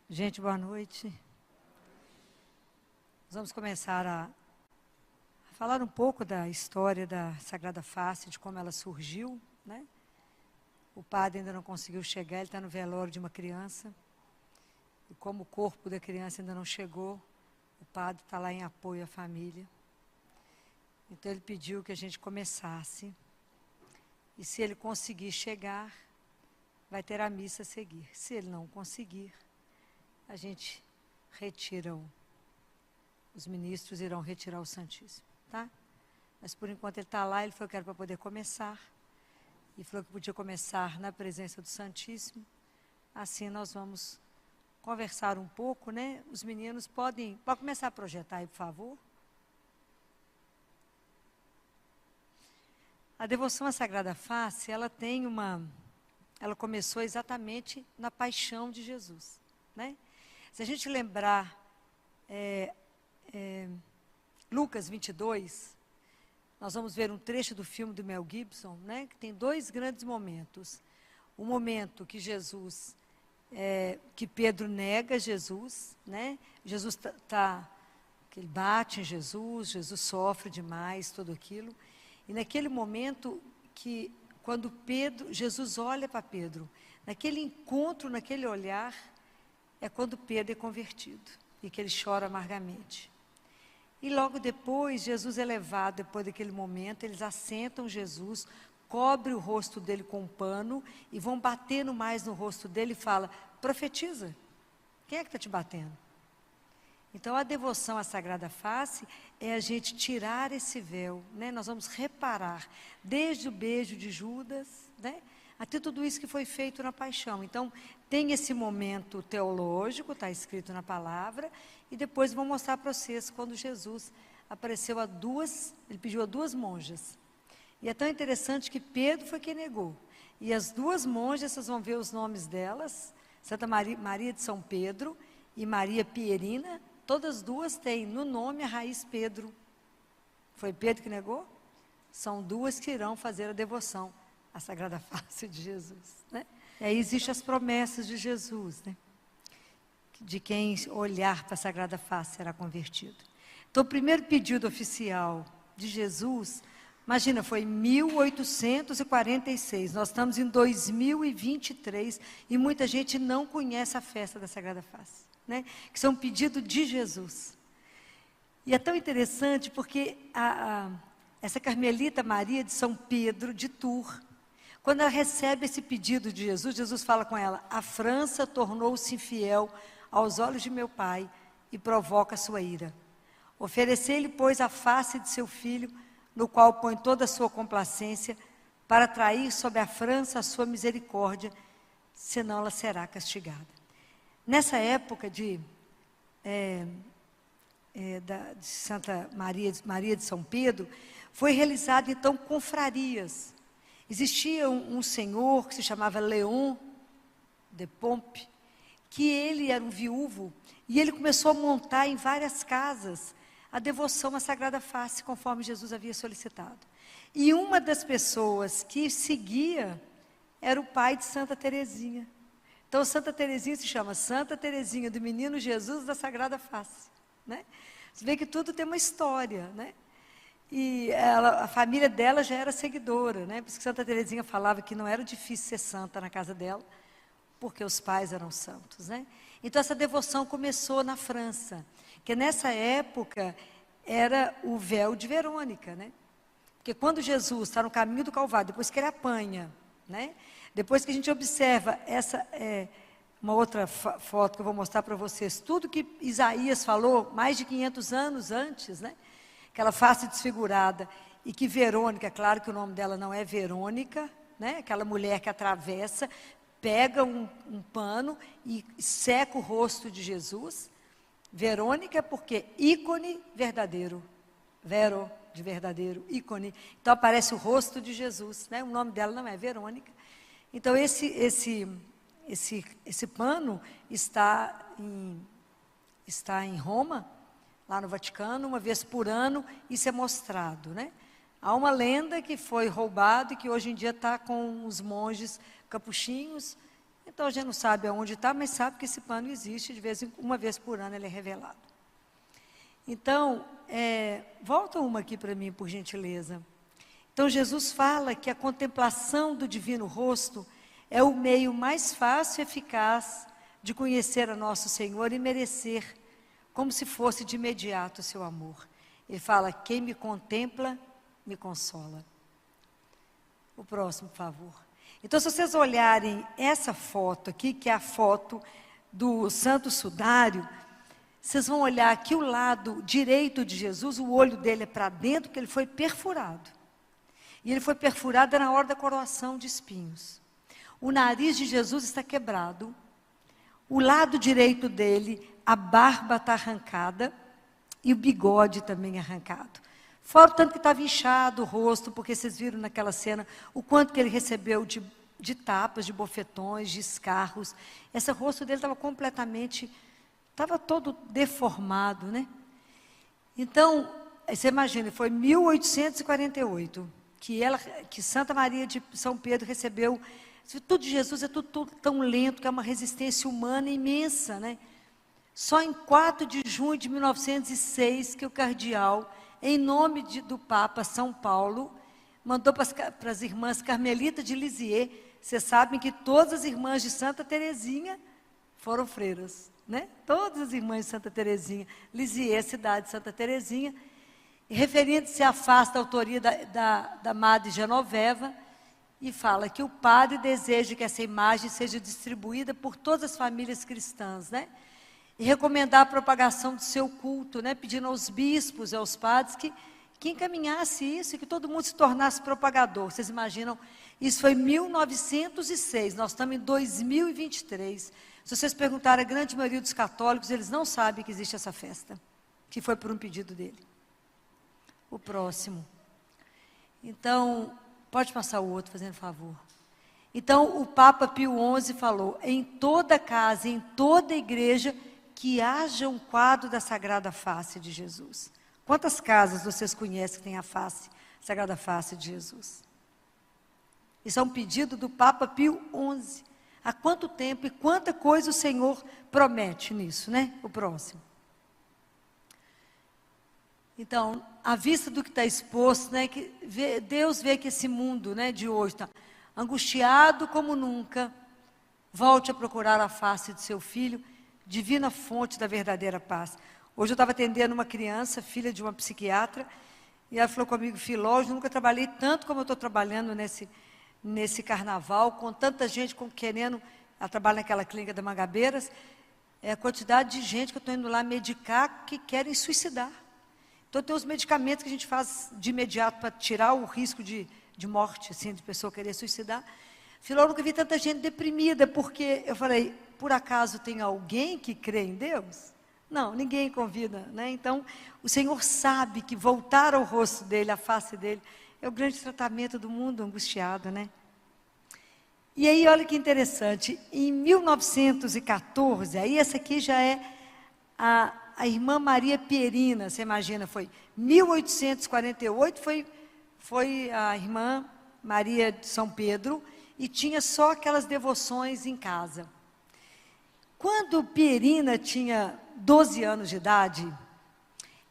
Gente, boa noite. Nós vamos começar a falar um pouco da história da Sagrada Face, de como ela surgiu, né? O padre ainda não conseguiu chegar, ele está no velório de uma criança. E como o corpo da criança ainda não chegou, o padre está lá em apoio à família. Então ele pediu que a gente começasse. E se ele conseguir chegar, vai ter a missa a seguir. Se ele não conseguir, a gente retira os ministros irão retirar o Santíssimo, tá? Mas por enquanto ele está lá, ele falou que era para poder começar. E falou que podia começar na presença do Santíssimo. Assim nós vamos conversar um pouco, né? Os meninos pode começar a projetar aí, por favor. A devoção à Sagrada Face, ela começou exatamente na paixão de Jesus, né? Se a gente lembrar Lucas 22, nós vamos ver um trecho do filme do Mel Gibson, né, que tem dois grandes momentos. O momento que que Pedro nega Jesus, né? Jesus que ele bate em Jesus, Jesus sofre demais, tudo aquilo. E naquele momento quando Jesus olha para Pedro, naquele encontro, naquele olhar, é quando Pedro é convertido e que ele chora amargamente. E logo depois, Jesus é levado, depois daquele momento, eles assentam Jesus, cobrem o rosto dele com um pano e vão batendo mais no rosto dele e fala: profetiza, quem é que está te batendo? Então a devoção à Sagrada Face é a gente tirar esse véu, né? Nós vamos reparar, desde o beijo de Judas, né, até tudo isso que foi feito na paixão. Então, tem esse momento teológico, está escrito na palavra, e depois vou mostrar para vocês quando Jesus apareceu ele pediu a duas monjas. E é tão interessante que Pedro foi quem negou. E as duas monjas, vocês vão ver os nomes delas, Santa Maria de São Pedro e Maria Pierina, todas duas têm no nome a raiz Pedro. Foi Pedro que negou? São duas que irão fazer a devoção à Sagrada Face de Jesus, né? E aí existem as promessas de Jesus, né? De quem olhar para a Sagrada Face será convertido. Então, o primeiro pedido oficial de Jesus, imagina, foi em 1846. Nós estamos em 2023 e muita gente não conhece a festa da Sagrada Face, né? Que são um pedido de Jesus. E é tão interessante porque essa Carmelita Maria de São Pedro, de Tours, quando ela recebe esse pedido de Jesus, Jesus fala com ela: a França tornou-se infiel aos olhos de meu pai e provoca a sua ira. Oferecei-lhe, pois, a face de seu filho, no qual põe toda a sua complacência, para atrair sobre a França a sua misericórdia, senão ela será castigada. Nessa época de Santa Maria de São Pedro, foi realizado então confrarias. Existia um senhor que se chamava Leon de Pompe, que ele era um viúvo, e ele começou a montar em várias casas a devoção à Sagrada Face, conforme Jesus havia solicitado. E uma das pessoas que seguia era o pai de Santa Teresinha. Então, Santa Teresinha se chama Santa Teresinha do Menino Jesus da Sagrada Face, né? Você vê que tudo tem uma história, né? E a família dela já era seguidora, né? Por isso que Santa Teresinha falava que não era difícil ser santa na casa dela, porque os pais eram santos, né? Então essa devoção começou na França, que nessa época era o véu de Verônica, né? Porque quando Jesus está no caminho do Calvário, depois que ele apanha, né? Depois que a gente observa uma outra foto que eu vou mostrar para vocês, tudo que Isaías falou mais de 500 anos antes, né? Aquela face desfigurada, e que Verônica, claro que o nome dela não é Verônica, né? Aquela mulher que atravessa, pega um pano e seca o rosto de Jesus. Verônica porque ícone verdadeiro, vero de verdadeiro, ícone. Então aparece o rosto de Jesus, né? O nome dela não é Verônica. Então esse pano está em Roma, lá no Vaticano, uma vez por ano, isso é mostrado, né? Há uma lenda que foi roubado e que hoje em dia está com os monges capuchinhos Então a gente não sabe aonde está, mas sabe que esse pano existe, uma vez por ano ele é revelado. Então, volta uma aqui para mim, por gentileza. Então Jesus fala que a contemplação do divino rosto é o meio mais fácil e eficaz de conhecer a nosso Senhor e merecer, como se fosse de imediato, o seu amor. Ele fala, quem me contempla, me consola. O próximo, por favor. Então, se vocês olharem essa foto aqui, que é a foto do Santo Sudário, vocês vão olhar aqui o lado direito de Jesus, o olho dele é para dentro, porque ele foi perfurado. E ele foi perfurado na hora da coroação de espinhos. O nariz de Jesus está quebrado. O lado direito dele, a barba está arrancada e o bigode também arrancado. Fora o tanto que estava inchado o rosto, porque vocês viram naquela cena o quanto que ele recebeu de tapas, de bofetões, de escarros. Esse rosto dele estava completamente, estava todo deformado, né? Então, você imagina, foi 1848 que Santa Maria de São Pedro recebeu. Tudo de Jesus é tudo tão lento, que é uma resistência humana imensa, né? Só em 4 de junho de 1906 que o cardeal, em nome do Papa São Paulo, mandou para as irmãs Carmelitas de Lisieux. Vocês sabem que todas as irmãs de Santa Teresinha foram freiras, né? Todas as irmãs de Santa Teresinha. Lisieux, cidade de Santa Teresinha. Referindo-se à face da autoria da Madre Genoveva, e fala que o padre deseja que essa imagem seja distribuída por todas as famílias cristãs, né? E recomendar a propagação do seu culto, né? Pedindo aos bispos e aos padres que encaminhasse isso e que todo mundo se tornasse propagador. Vocês imaginam? Isso foi em 1906, nós estamos em 2023. Se vocês perguntarem a grande maioria dos católicos, eles não sabem que existe essa festa, que foi por um pedido dele. O próximo. Então, pode passar o outro, fazendo favor. Então, o Papa Pio XI falou, em toda casa, em toda igreja, que haja um quadro da Sagrada Face de Jesus. Quantas casas vocês conhecem que tem a Sagrada Face de Jesus? Isso é um pedido do Papa Pio XI. Há quanto tempo e quanta coisa o Senhor promete nisso, né? O próximo. Então, à vista do que está exposto, né, que Deus vê que esse mundo, né, de hoje está angustiado como nunca. Volte a procurar a face de seu filho, divina fonte da verdadeira paz. Hoje eu estava atendendo uma criança, filha de uma psiquiatra, e ela falou comigo, Filó, eu nunca trabalhei tanto como eu estou trabalhando nesse carnaval, com tanta gente querendo, ela trabalha naquela clínica da Mangabeiras, a quantidade de gente que eu estou indo lá medicar que querem suicidar. Então, tem os medicamentos que a gente faz de imediato para tirar o risco de morte, assim, de pessoa querer suicidar. Filó, eu nunca vi tanta gente deprimida, porque eu falei, por acaso tem alguém que crê em Deus? Não, ninguém convida, né? Então, o Senhor sabe que voltar ao rosto dele, à face dele, é o grande tratamento do mundo angustiado, né? E aí, olha que interessante, em 1914, aí essa aqui já é a irmã Maria Pierina, você imagina, foi 1848, foi a irmã Maria de São Pedro, e tinha só aquelas devoções em casa. Quando Pierina tinha 12 anos de idade,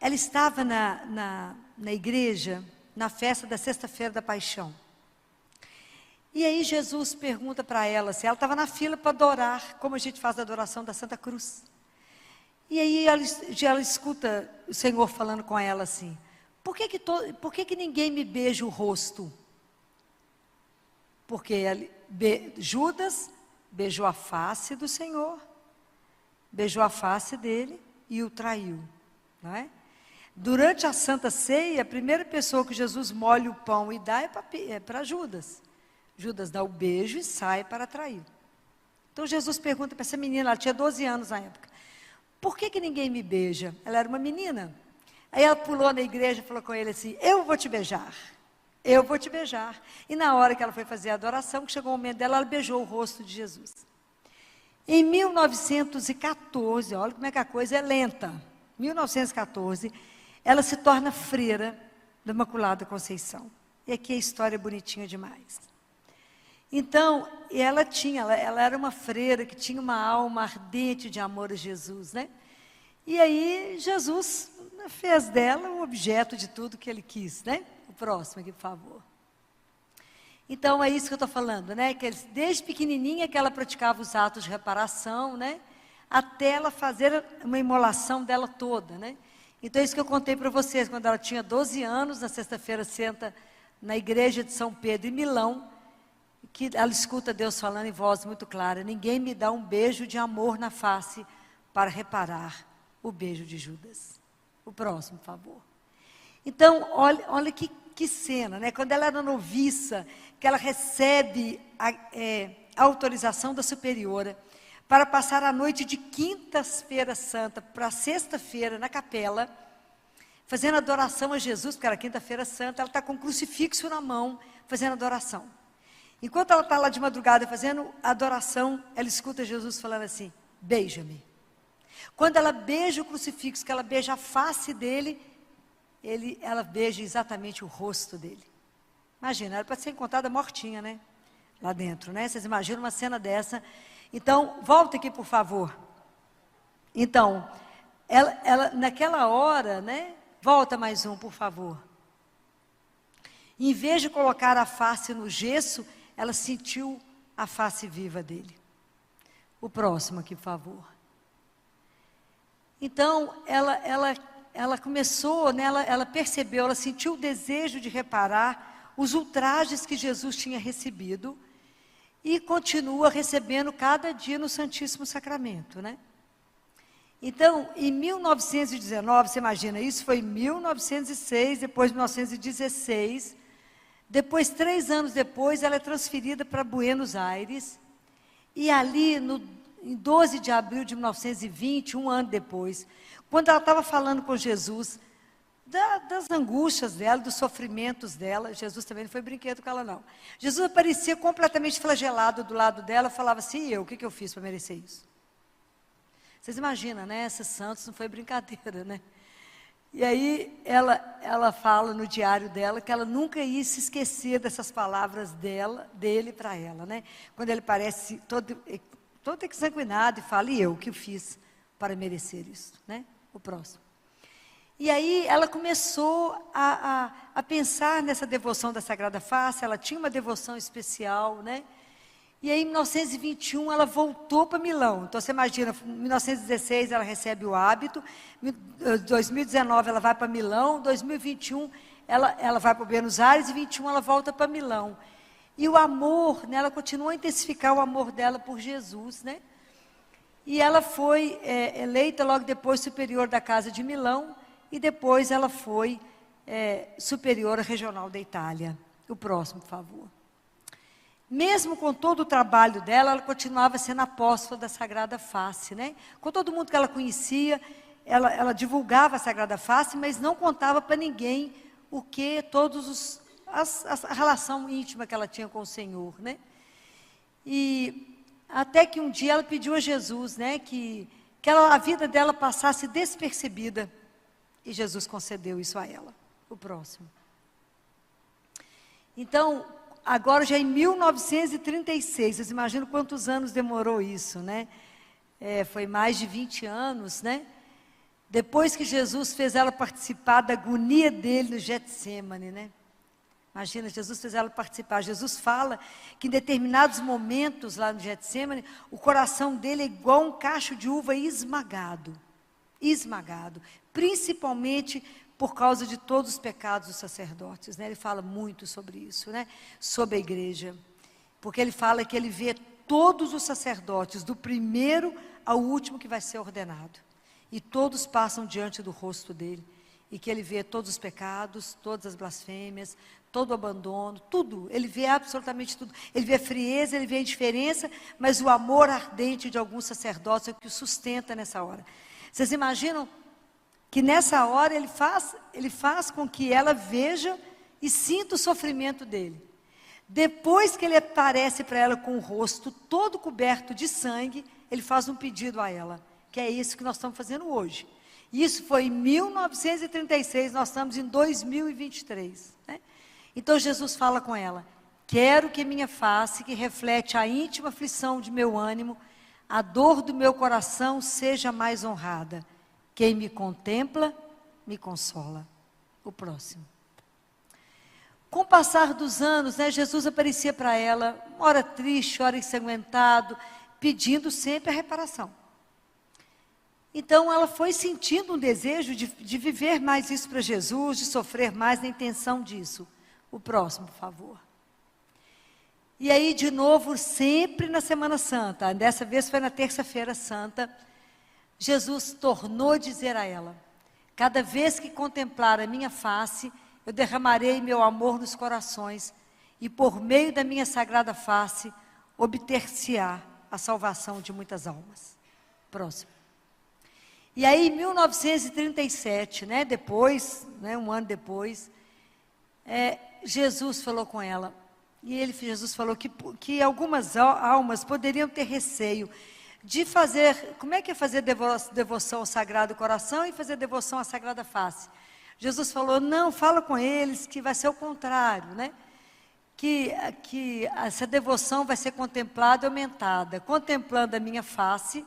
ela estava na igreja, na festa da Sexta-feira da Paixão. E aí Jesus pergunta para ela, se ela estava na fila para adorar, como a gente faz a adoração da Santa Cruz. E aí ela escuta o Senhor falando com ela assim, por que que ninguém me beija o rosto? Porque Judas beijou a face do Senhor, beijou a face dele e o traiu, não é? Durante a Santa Ceia, a primeira pessoa que Jesus molha o pão e dá é para Judas. Judas dá o beijo e sai para trair. Então Jesus pergunta para essa menina, ela tinha 12 anos na época, por que ninguém me beija? Ela era uma menina. Aí ela pulou na igreja e falou com ele assim, eu vou te beijar. Eu vou te beijar. E na hora que ela foi fazer a adoração, que chegou o momento dela, ela beijou o rosto de Jesus. Em 1914, olha como é que a coisa é lenta. 1914, ela se torna freira da Imaculada Conceição. E aqui a história é bonitinha demais. Então, ela era uma freira que tinha uma alma ardente de amor a Jesus, né? E aí, Jesus fez dela o objeto de tudo que ele quis, né? O próximo aqui, por favor. Então, é isso que eu estou falando, né? Que desde pequenininha que ela praticava os atos de reparação, né? Até ela fazer uma imolação dela toda, né? Então, é isso que eu contei para vocês, quando ela tinha 12 anos, na sexta-feira santa, na igreja de São Pedro, em Milão, que ela escuta Deus falando em voz muito clara: ninguém me dá um beijo de amor na face para reparar o beijo de Judas. O próximo, por favor. Então, olha que cena, né? Quando ela era noviça, que ela recebe a autorização da superiora para passar a noite de quinta-feira santa para sexta-feira na capela, fazendo adoração a Jesus, porque era quinta-feira santa, ela está com um crucifixo na mão, fazendo adoração. Enquanto ela está lá de madrugada fazendo adoração, ela escuta Jesus falando assim: beija-me. Quando ela beija o crucifixo, que ela beija a face dele, ela beija exatamente o rosto dele. Imagina, ela pode ser encontrada mortinha, né? Lá dentro, né? Vocês imaginam uma cena dessa? Então, volta aqui, por favor. Então, ela naquela hora, né? Volta mais um, por favor. Em vez de colocar a face no gesso, ela sentiu a face viva dele. O próximo aqui, por favor. Então, ela começou, né, ela percebeu, ela sentiu o desejo de reparar os ultrajes que Jesus tinha recebido e continua recebendo cada dia no Santíssimo Sacramento, né? Então, em 1919, você imagina, isso foi em 1906, depois 1916, depois, 3 anos depois, ela é transferida para Buenos Aires, e ali, em 12 de abril de 1920, um ano depois, quando ela estava falando com Jesus, das angústias dela, dos sofrimentos dela, Jesus também não foi brinquedo com ela, não. Jesus aparecia completamente flagelado do lado dela, falava assim: e eu, o que eu fiz para merecer isso? Vocês imaginam, né? Esses santos não foi brincadeira, né? E aí ela fala no diário dela que ela nunca ia se esquecer dessas palavras dele para ela, né? Quando ele parece todo exsanguinado e fala: e eu, o que eu fiz para merecer isso, né? O próximo. E aí ela começou a pensar nessa devoção da Sagrada Face. Ela tinha uma devoção especial, né? E aí, em 1921, ela voltou para Milão. Então, você imagina, em 1916 ela recebe o hábito, em 2019 ela vai para Milão, em 2021 ela vai para Buenos Aires, e em 2021 ela volta para Milão. E o amor, né, ela continuou a intensificar o amor dela por Jesus, né? E ela foi eleita logo depois superior da Casa de Milão, e depois ela foi superiora regional da Itália. O próximo, por favor. Mesmo com todo o trabalho dela, ela continuava sendo apóstola da Sagrada Face, né? Com todo mundo que ela conhecia, ela divulgava a Sagrada Face, mas não contava para ninguém a relação íntima que ela tinha com o Senhor, né? E até que um dia ela pediu a Jesus, né, que a vida dela passasse despercebida, e Jesus concedeu isso a ela. O próximo. Então, agora já em 1936, vocês imaginam quantos anos demorou isso, né? Foi mais de 20 anos, né? Depois que Jesus fez ela participar da agonia dele no Getsemane, né? Imagina, Jesus fez ela participar. Jesus fala que em determinados momentos lá no Getsemane, o coração dele é igual um cacho de uva esmagado. Esmagado. Principalmente por causa de todos os pecados dos sacerdotes, né? Ele fala muito sobre isso, né? Sobre a igreja. Porque ele fala que ele vê todos os sacerdotes, do primeiro ao último que vai ser ordenado. E todos passam diante do rosto dele. E que ele vê todos os pecados, todas as blasfêmias, todo o abandono, tudo. Ele vê absolutamente tudo. Ele vê a frieza, ele vê a indiferença, mas o amor ardente de alguns sacerdotes é o que o sustenta nessa hora. Vocês imaginam que nessa hora ele faz com que ela veja e sinta o sofrimento dele. Depois que ele aparece para ela com o rosto todo coberto de sangue, ele faz um pedido a ela, que é isso que nós estamos fazendo hoje. Isso foi em 1936, nós estamos em 2023. Né? Então Jesus fala com ela: Quero que minha face, que reflete a íntima aflição de meu ânimo, a dor do meu coração, seja mais honrada. Quem me contempla, me consola. O próximo. Com o passar dos anos, né, Jesus aparecia para ela, ora triste, ora ensanguentado, pedindo sempre a reparação. Então, ela foi sentindo um desejo de viver mais isso para Jesus, de sofrer mais na intenção disso. O próximo, por favor. E aí, de novo, sempre na Semana Santa, dessa vez foi na Terça-feira Santa, Jesus tornou a dizer a ela: cada vez que contemplar a minha face, eu derramarei meu amor nos corações, e por meio da minha sagrada face, obter-se-á a salvação de muitas almas. Próximo. E aí, em 1937, depois, um ano depois, Jesus falou com ela. E Jesus falou que algumas almas poderiam ter receio de fazer. Como é que é fazer devoção ao Sagrado Coração e fazer devoção à Sagrada Face? Jesus falou: não, fala com eles que vai ser o contrário, que essa devoção vai ser contemplada e aumentada. Contemplando a minha face,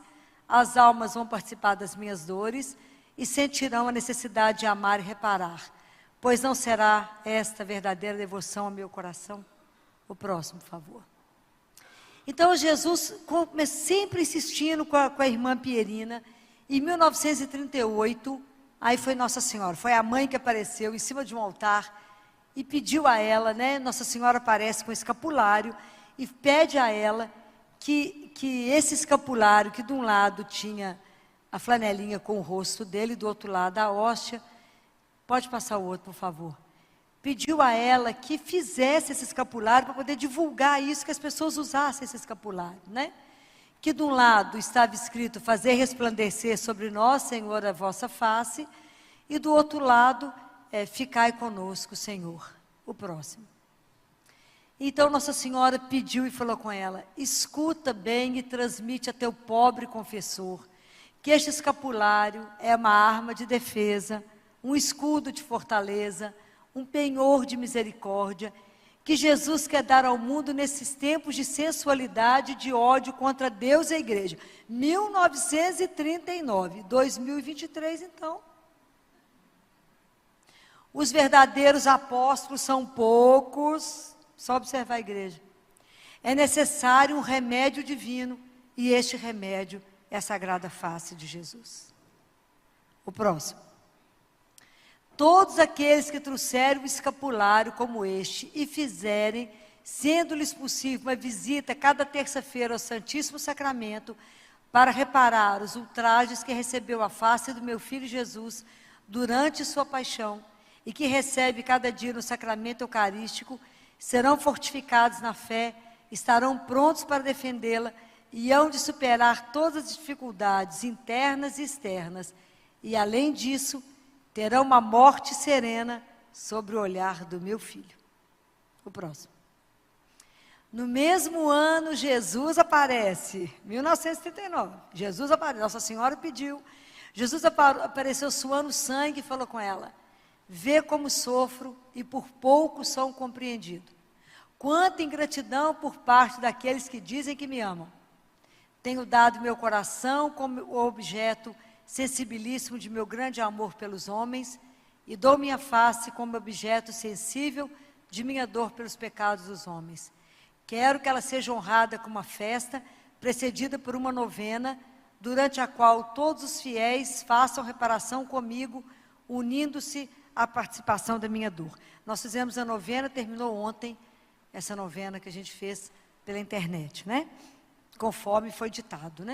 as almas vão participar das minhas dores e sentirão a necessidade de amar e reparar, pois não será esta verdadeira devoção ao meu coração? O próximo, por favor. Então, Jesus sempre insistindo com a irmã Pierina. Em 1938, aí foi Nossa Senhora, foi a mãe que apareceu em cima de um altar e pediu a ela, Nossa Senhora aparece com escapulário e pede a ela que esse escapulário, que de um lado tinha a flanelinha com o rosto dele, do outro lado a hóstia, pode passar o outro, por favor. Pediu a ela que fizesse esse escapulário para poder divulgar isso, que as pessoas usassem esse escapulário, Que de um lado estava escrito: fazer resplandecer sobre nós, Senhor, a vossa face, e do outro lado, ficai conosco, Senhor. O próximo. Então Nossa Senhora pediu e falou com ela: escuta bem e transmite a teu pobre confessor que este escapulário é uma arma de defesa, um escudo de fortaleza, um penhor de misericórdia, que Jesus quer dar ao mundo nesses tempos de sensualidade e de ódio contra Deus e a igreja. 1939, 2023 então. Os verdadeiros apóstolos são poucos, só observar a igreja. É necessário um remédio divino, e este remédio é a sagrada face de Jesus. O próximo. Todos aqueles que trouxerem um escapulário como este e fizerem, sendo-lhes possível, uma visita cada terça-feira ao Santíssimo Sacramento, para reparar os ultrajes que recebeu a face do meu Filho Jesus durante sua paixão, e que recebe cada dia no sacramento eucarístico, serão fortificados na fé, estarão prontos para defendê-la, e hão de superar todas as dificuldades internas e externas, e além disso, terão uma morte serena sobre o olhar do meu filho. O próximo. No mesmo ano, Jesus aparece, 1939, Jesus aparece, Nossa Senhora pediu, Jesus apareceu suando sangue e falou com ela: vê como sofro e por pouco sou compreendido. Quanta ingratidão por parte daqueles que dizem que me amam. Tenho dado meu coração como objeto sensibilíssimo de meu grande amor pelos homens, e dou minha face como objeto sensível de minha dor pelos pecados dos homens. Quero que ela seja honrada com uma festa, precedida por uma novena, durante a qual todos os fiéis façam reparação comigo, unindo-se à participação da minha dor. Nós fizemos a novena, terminou ontem, essa novena que a gente fez pela internet, Conforme foi ditado,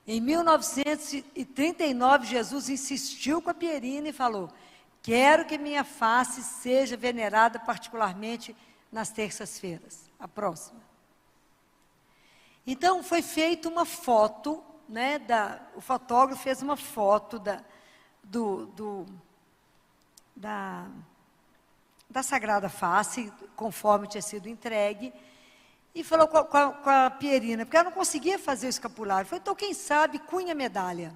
Em 1939, Jesus insistiu com a Pierina e falou: quero que minha face seja venerada particularmente nas terças-feiras. A próxima. Então, foi feita uma foto, o fotógrafo fez uma foto da Sagrada Face, conforme tinha sido entregue, e falou com a Pierina, porque ela não conseguia fazer o escapulário. Falou: então, quem sabe, cunha medalha.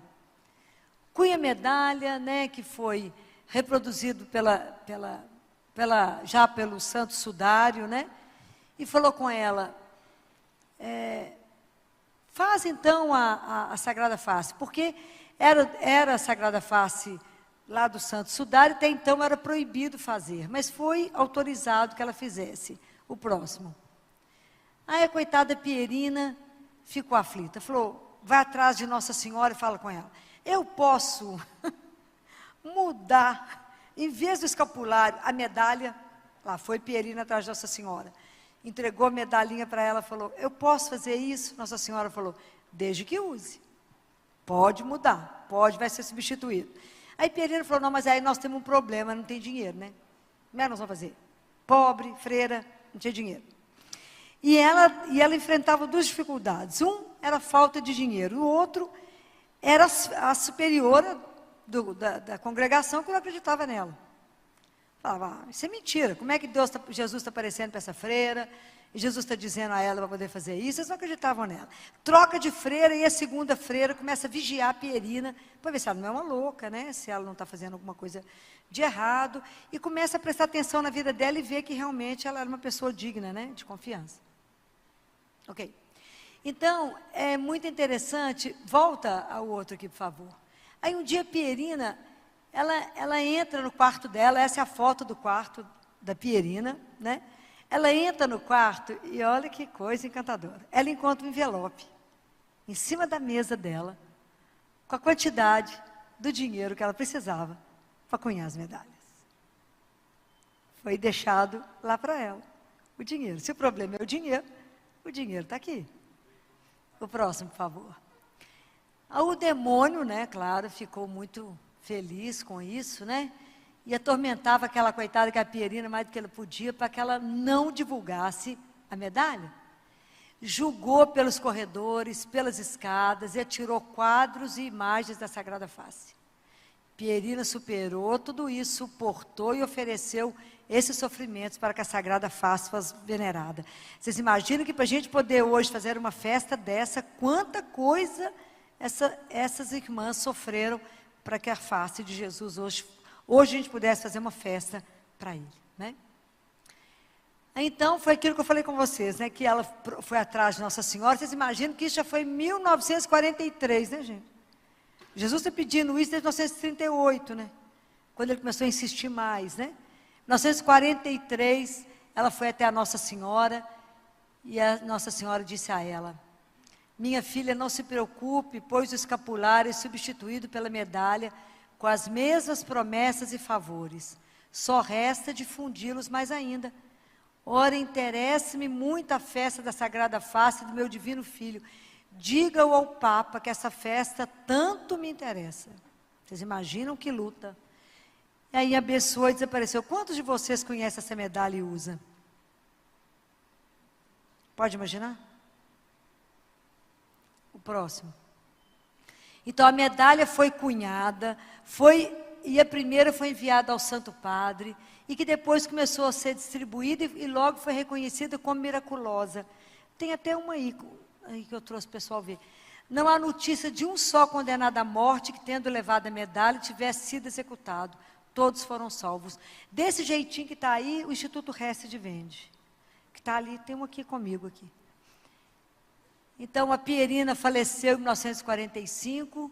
Cunha medalha, que foi reproduzido pela já pelo Santo Sudário, né? E falou com ela, faz então a Sagrada Face, porque era a Sagrada Face lá do Santo Sudário, até então era proibido fazer, mas foi autorizado que ela fizesse o próximo. Aí a coitada Pierina ficou aflita, falou, vai atrás de Nossa Senhora e fala com ela, eu posso mudar, em vez do escapulário, a medalha, lá foi Pierina atrás de Nossa Senhora, entregou a medalhinha para ela, falou, eu posso fazer isso? Nossa Senhora falou, desde que use, pode mudar, vai ser substituído. Aí Pierina falou, não, mas aí nós temos um problema, não tem dinheiro, né? Como é que nós vamos fazer? Pobre, freira, não tinha dinheiro. E ela enfrentava duas dificuldades. Um era a falta de dinheiro. O outro era a superiora da congregação que não acreditava nela. Falava, isso é mentira. Como é que Jesus está aparecendo para essa freira? E Jesus está dizendo a ela para poder fazer isso. Eles não acreditavam nela. Troca de freira e a segunda freira começa a vigiar a Pierina para ver se ela não é uma louca, né? Se ela não está fazendo alguma coisa de errado. E começa a prestar atenção na vida dela e ver que realmente ela era uma pessoa digna, né? De confiança. Ok. Então, é muito interessante. Volta ao outro aqui, por favor. Aí um dia a Pierina, ela entra no quarto dela. Essa é a foto do quarto da Pierina, né? Ela entra no quarto e olha que coisa encantadora. Ela encontra um envelope em cima da mesa dela, com a quantidade do dinheiro que ela precisava para cunhar as medalhas. Foi deixado lá para ela, o dinheiro. Se o problema é o dinheiro está aqui. O próximo, por favor. O demônio, né, claro, ficou muito feliz com isso, né? E atormentava aquela coitada que a Pierina mais do que ela podia para que ela não divulgasse a medalha. Julgou pelos corredores, pelas escadas e atirou quadros e imagens da Sagrada Face. Pierina superou tudo isso, suportou e ofereceu esses sofrimentos para que a Sagrada Face fosse venerada. Vocês imaginam que para a gente poder hoje fazer uma festa dessa, quanta coisa essas irmãs sofreram para que a face de Jesus hoje a gente pudesse fazer uma festa para ele, né? Então, foi aquilo que eu falei com vocês, né? Que ela foi atrás de Nossa Senhora. Vocês imaginam que isso já foi em 1943, né, gente? Jesus está pedindo isso desde 1938, né? Quando ele começou a insistir mais, né? Em 1943, ela foi até a Nossa Senhora e a Nossa Senhora disse a ela, minha filha, não se preocupe, pois o escapulário é substituído pela medalha com as mesmas promessas e favores. Só resta difundi-los mais ainda. Ora, interessa-me muito a festa da Sagrada Face do meu divino Filho. Diga-o ao Papa que essa festa tanto me interessa. Vocês imaginam que luta. E aí abençoou e desapareceu. Quantos de vocês conhecem essa medalha e usa? Pode imaginar? O próximo. Então a medalha foi cunhada, e a primeira foi enviada ao Santo Padre, e que depois começou a ser distribuída e logo foi reconhecida como miraculosa. Tem até uma aí que eu trouxe para o pessoal ver. Não há notícia de um só condenado à morte que, tendo levado a medalha, tivesse sido executado. Todos foram salvos. Desse jeitinho que está aí, o Instituto Hesed vende. Que está ali, tem um aqui comigo aqui. Então, a Pierina faleceu em 1945.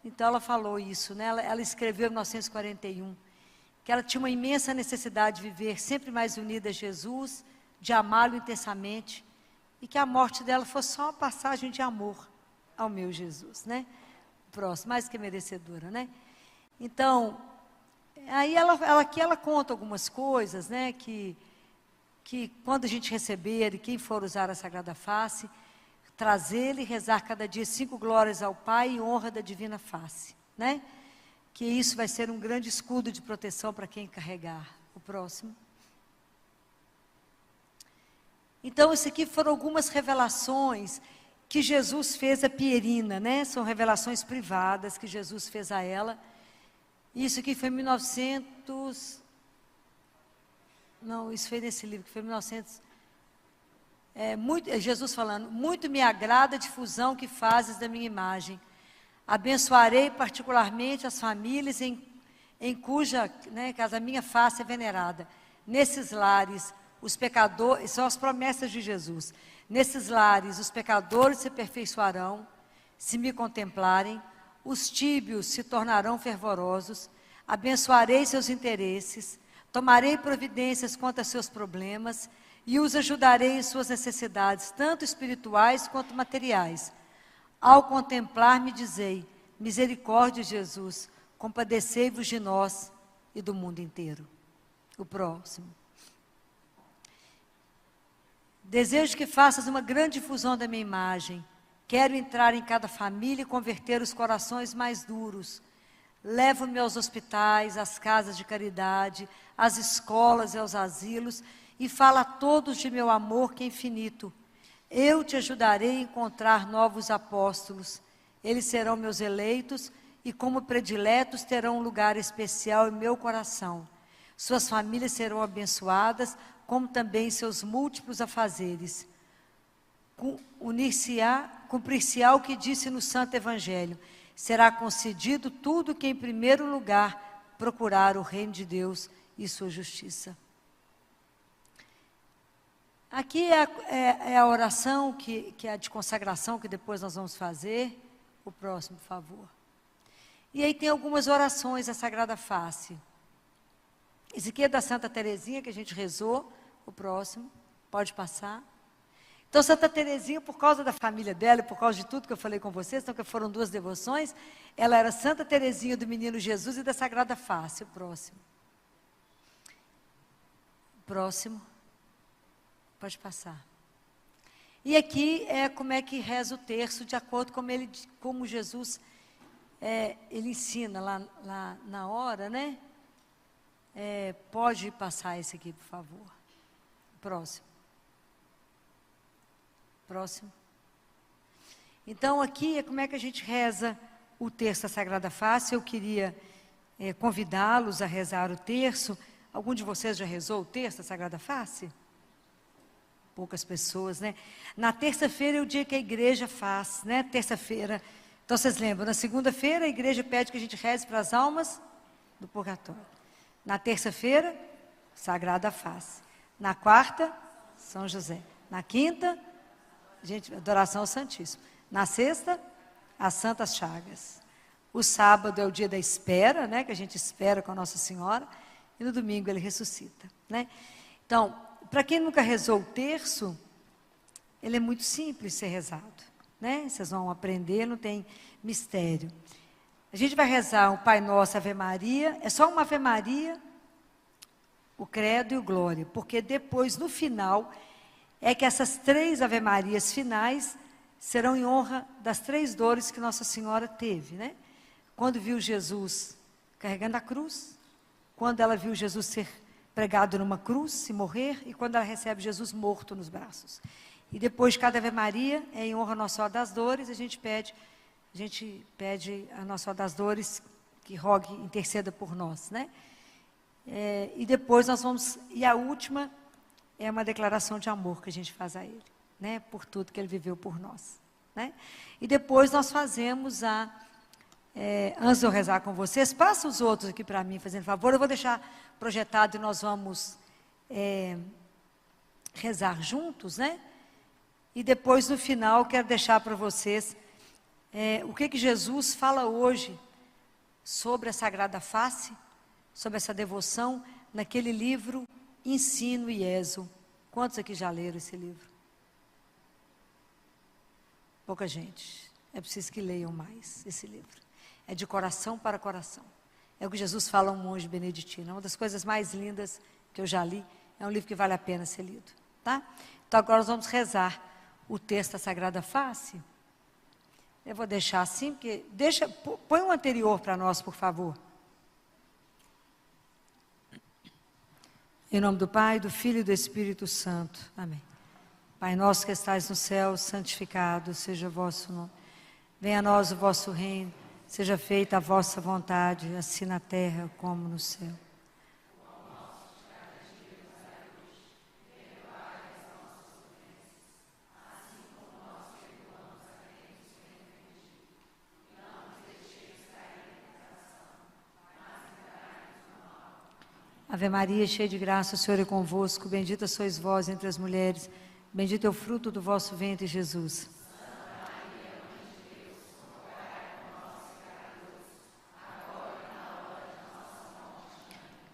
Então, ela falou isso, né? Ela escreveu em 1941, que ela tinha uma imensa necessidade de viver sempre mais unida a Jesus, de amá-lo intensamente, e que a morte dela fosse só uma passagem de amor ao meu Jesus, né? Próximo, mais que merecedora, né? Então, aí aqui ela conta algumas coisas, né? Que quando a gente receber e quem for usar a Sagrada Face, trazê-la e rezar cada dia 5 glórias ao Pai em honra da Divina Face, né? Que isso vai ser um grande escudo de proteção para quem carregar. O próximo. Então, isso aqui foram algumas revelações que Jesus fez a Pierina, né? São revelações privadas que Jesus fez a ela. Isso aqui foi em 1900... Não, isso foi nesse livro, que foi em 1900... Jesus falando, muito me agrada a difusão que fazes da minha imagem. Abençoarei particularmente as famílias em em cuja casa minha face é venerada. Nesses lares, os pecadores, são as promessas de Jesus. Nesses lares, os pecadores se aperfeiçoarão, se me contemplarem, os tíbios se tornarão fervorosos, abençoarei seus interesses, tomarei providências quanto a seus problemas e os ajudarei em suas necessidades, tanto espirituais quanto materiais. Ao contemplar-me, dizei: misericórdia, Jesus, compadecei-vos de nós e do mundo inteiro. O próximo. Desejo que faças uma grande difusão da minha imagem. Quero entrar em cada família e converter os corações mais duros. Levo-me aos hospitais, às casas de caridade, às escolas e aos asilos, e fala a todos de meu amor que é infinito. Eu te ajudarei a encontrar novos apóstolos. Eles serão meus eleitos e, como prediletos, terão um lugar especial em meu coração. Suas famílias serão abençoadas, como também seus múltiplos afazeres. Cumprir-se-á o que disse no Santo Evangelho. Será concedido tudo que, em primeiro lugar, procurar o reino de Deus e sua justiça. Aqui é a oração que é a de consagração, que depois nós vamos fazer. O próximo, por favor. E aí tem algumas orações da Sagrada Face. Esse aqui é da Santa Teresinha, que a gente rezou. O próximo, pode passar. Então, Santa Teresinha, por causa da família dela, e por causa de tudo que eu falei com vocês, então que foram 2 devoções, ela era Santa Teresinha do Menino Jesus e da Sagrada Face. O próximo. Próximo. Pode passar. E aqui é como é que reza o terço, de acordo com como Jesus ele ensina lá na hora, né? Pode passar esse aqui, por favor. Próximo. Próximo. Então, aqui é como é que a gente reza o terço da Sagrada Face. Eu queria convidá-los a rezar o terço. Algum de vocês já rezou o terço da Sagrada Face? Poucas pessoas, né? Na terça-feira é o dia que a igreja faz, né? Terça-feira. Então, vocês lembram, na segunda-feira a igreja pede que a gente reze para as almas do purgatório. Na terça-feira, Sagrada Face. Na quarta, São José. Na quinta, adoração ao Santíssimo. Na sexta, as Santas Chagas. O sábado é o dia da espera, né? Que a gente espera com a Nossa Senhora. E no domingo ele ressuscita, né? Então, para quem nunca rezou o terço, ele é muito simples ser rezado, né? Vocês vão aprender, não tem mistério. A gente vai rezar o Pai Nosso, Ave Maria, é só uma Ave Maria, o Credo e o Glória, porque depois, no final, é que essas 3 Ave Marias finais serão em honra das 3 dores que Nossa Senhora teve, né? Quando viu Jesus carregando a cruz, quando ela viu Jesus ser pregado numa cruz e morrer, e quando ela recebe Jesus morto nos braços. E depois de cada Ave Maria, é em honra a Nossa Senhora das Dores, a gente pede a Nossa Senhora das Dores que rogue, interceda por nós, né? E depois nós vamos, e a última é uma declaração de amor que a gente faz a Ele, né? Por tudo que Ele viveu por nós, né? E depois nós fazemos antes de eu rezar com vocês, passa os outros aqui para mim, fazendo favor, eu vou deixar projetado e nós vamos rezar juntos, né? E depois, no final, quero deixar para vocês o que Jesus fala hoje sobre a Sagrada Face, sobre essa devoção, naquele livro Ensino e Ezo. Quantos aqui já leram esse livro? Pouca gente. É preciso que leiam mais esse livro. É de coração para coração. É o que Jesus fala a um monge beneditino. É uma das coisas mais lindas que eu já li. É um livro que vale a pena ser lido. Tá? Então agora nós vamos rezar o texto da Sagrada Face. Eu vou deixar assim, porque põe um anterior para nós, por favor. Em nome do Pai, do Filho e do Espírito Santo. Amém. Pai nosso que estais no céu, santificado seja o vosso nome. Venha a nós o vosso reino. Seja feita a vossa vontade, assim na terra como no céu. Ave Maria, cheia de graça, o Senhor é convosco. Bendita sois vós entre as mulheres. Bendito é o fruto do vosso ventre, Jesus.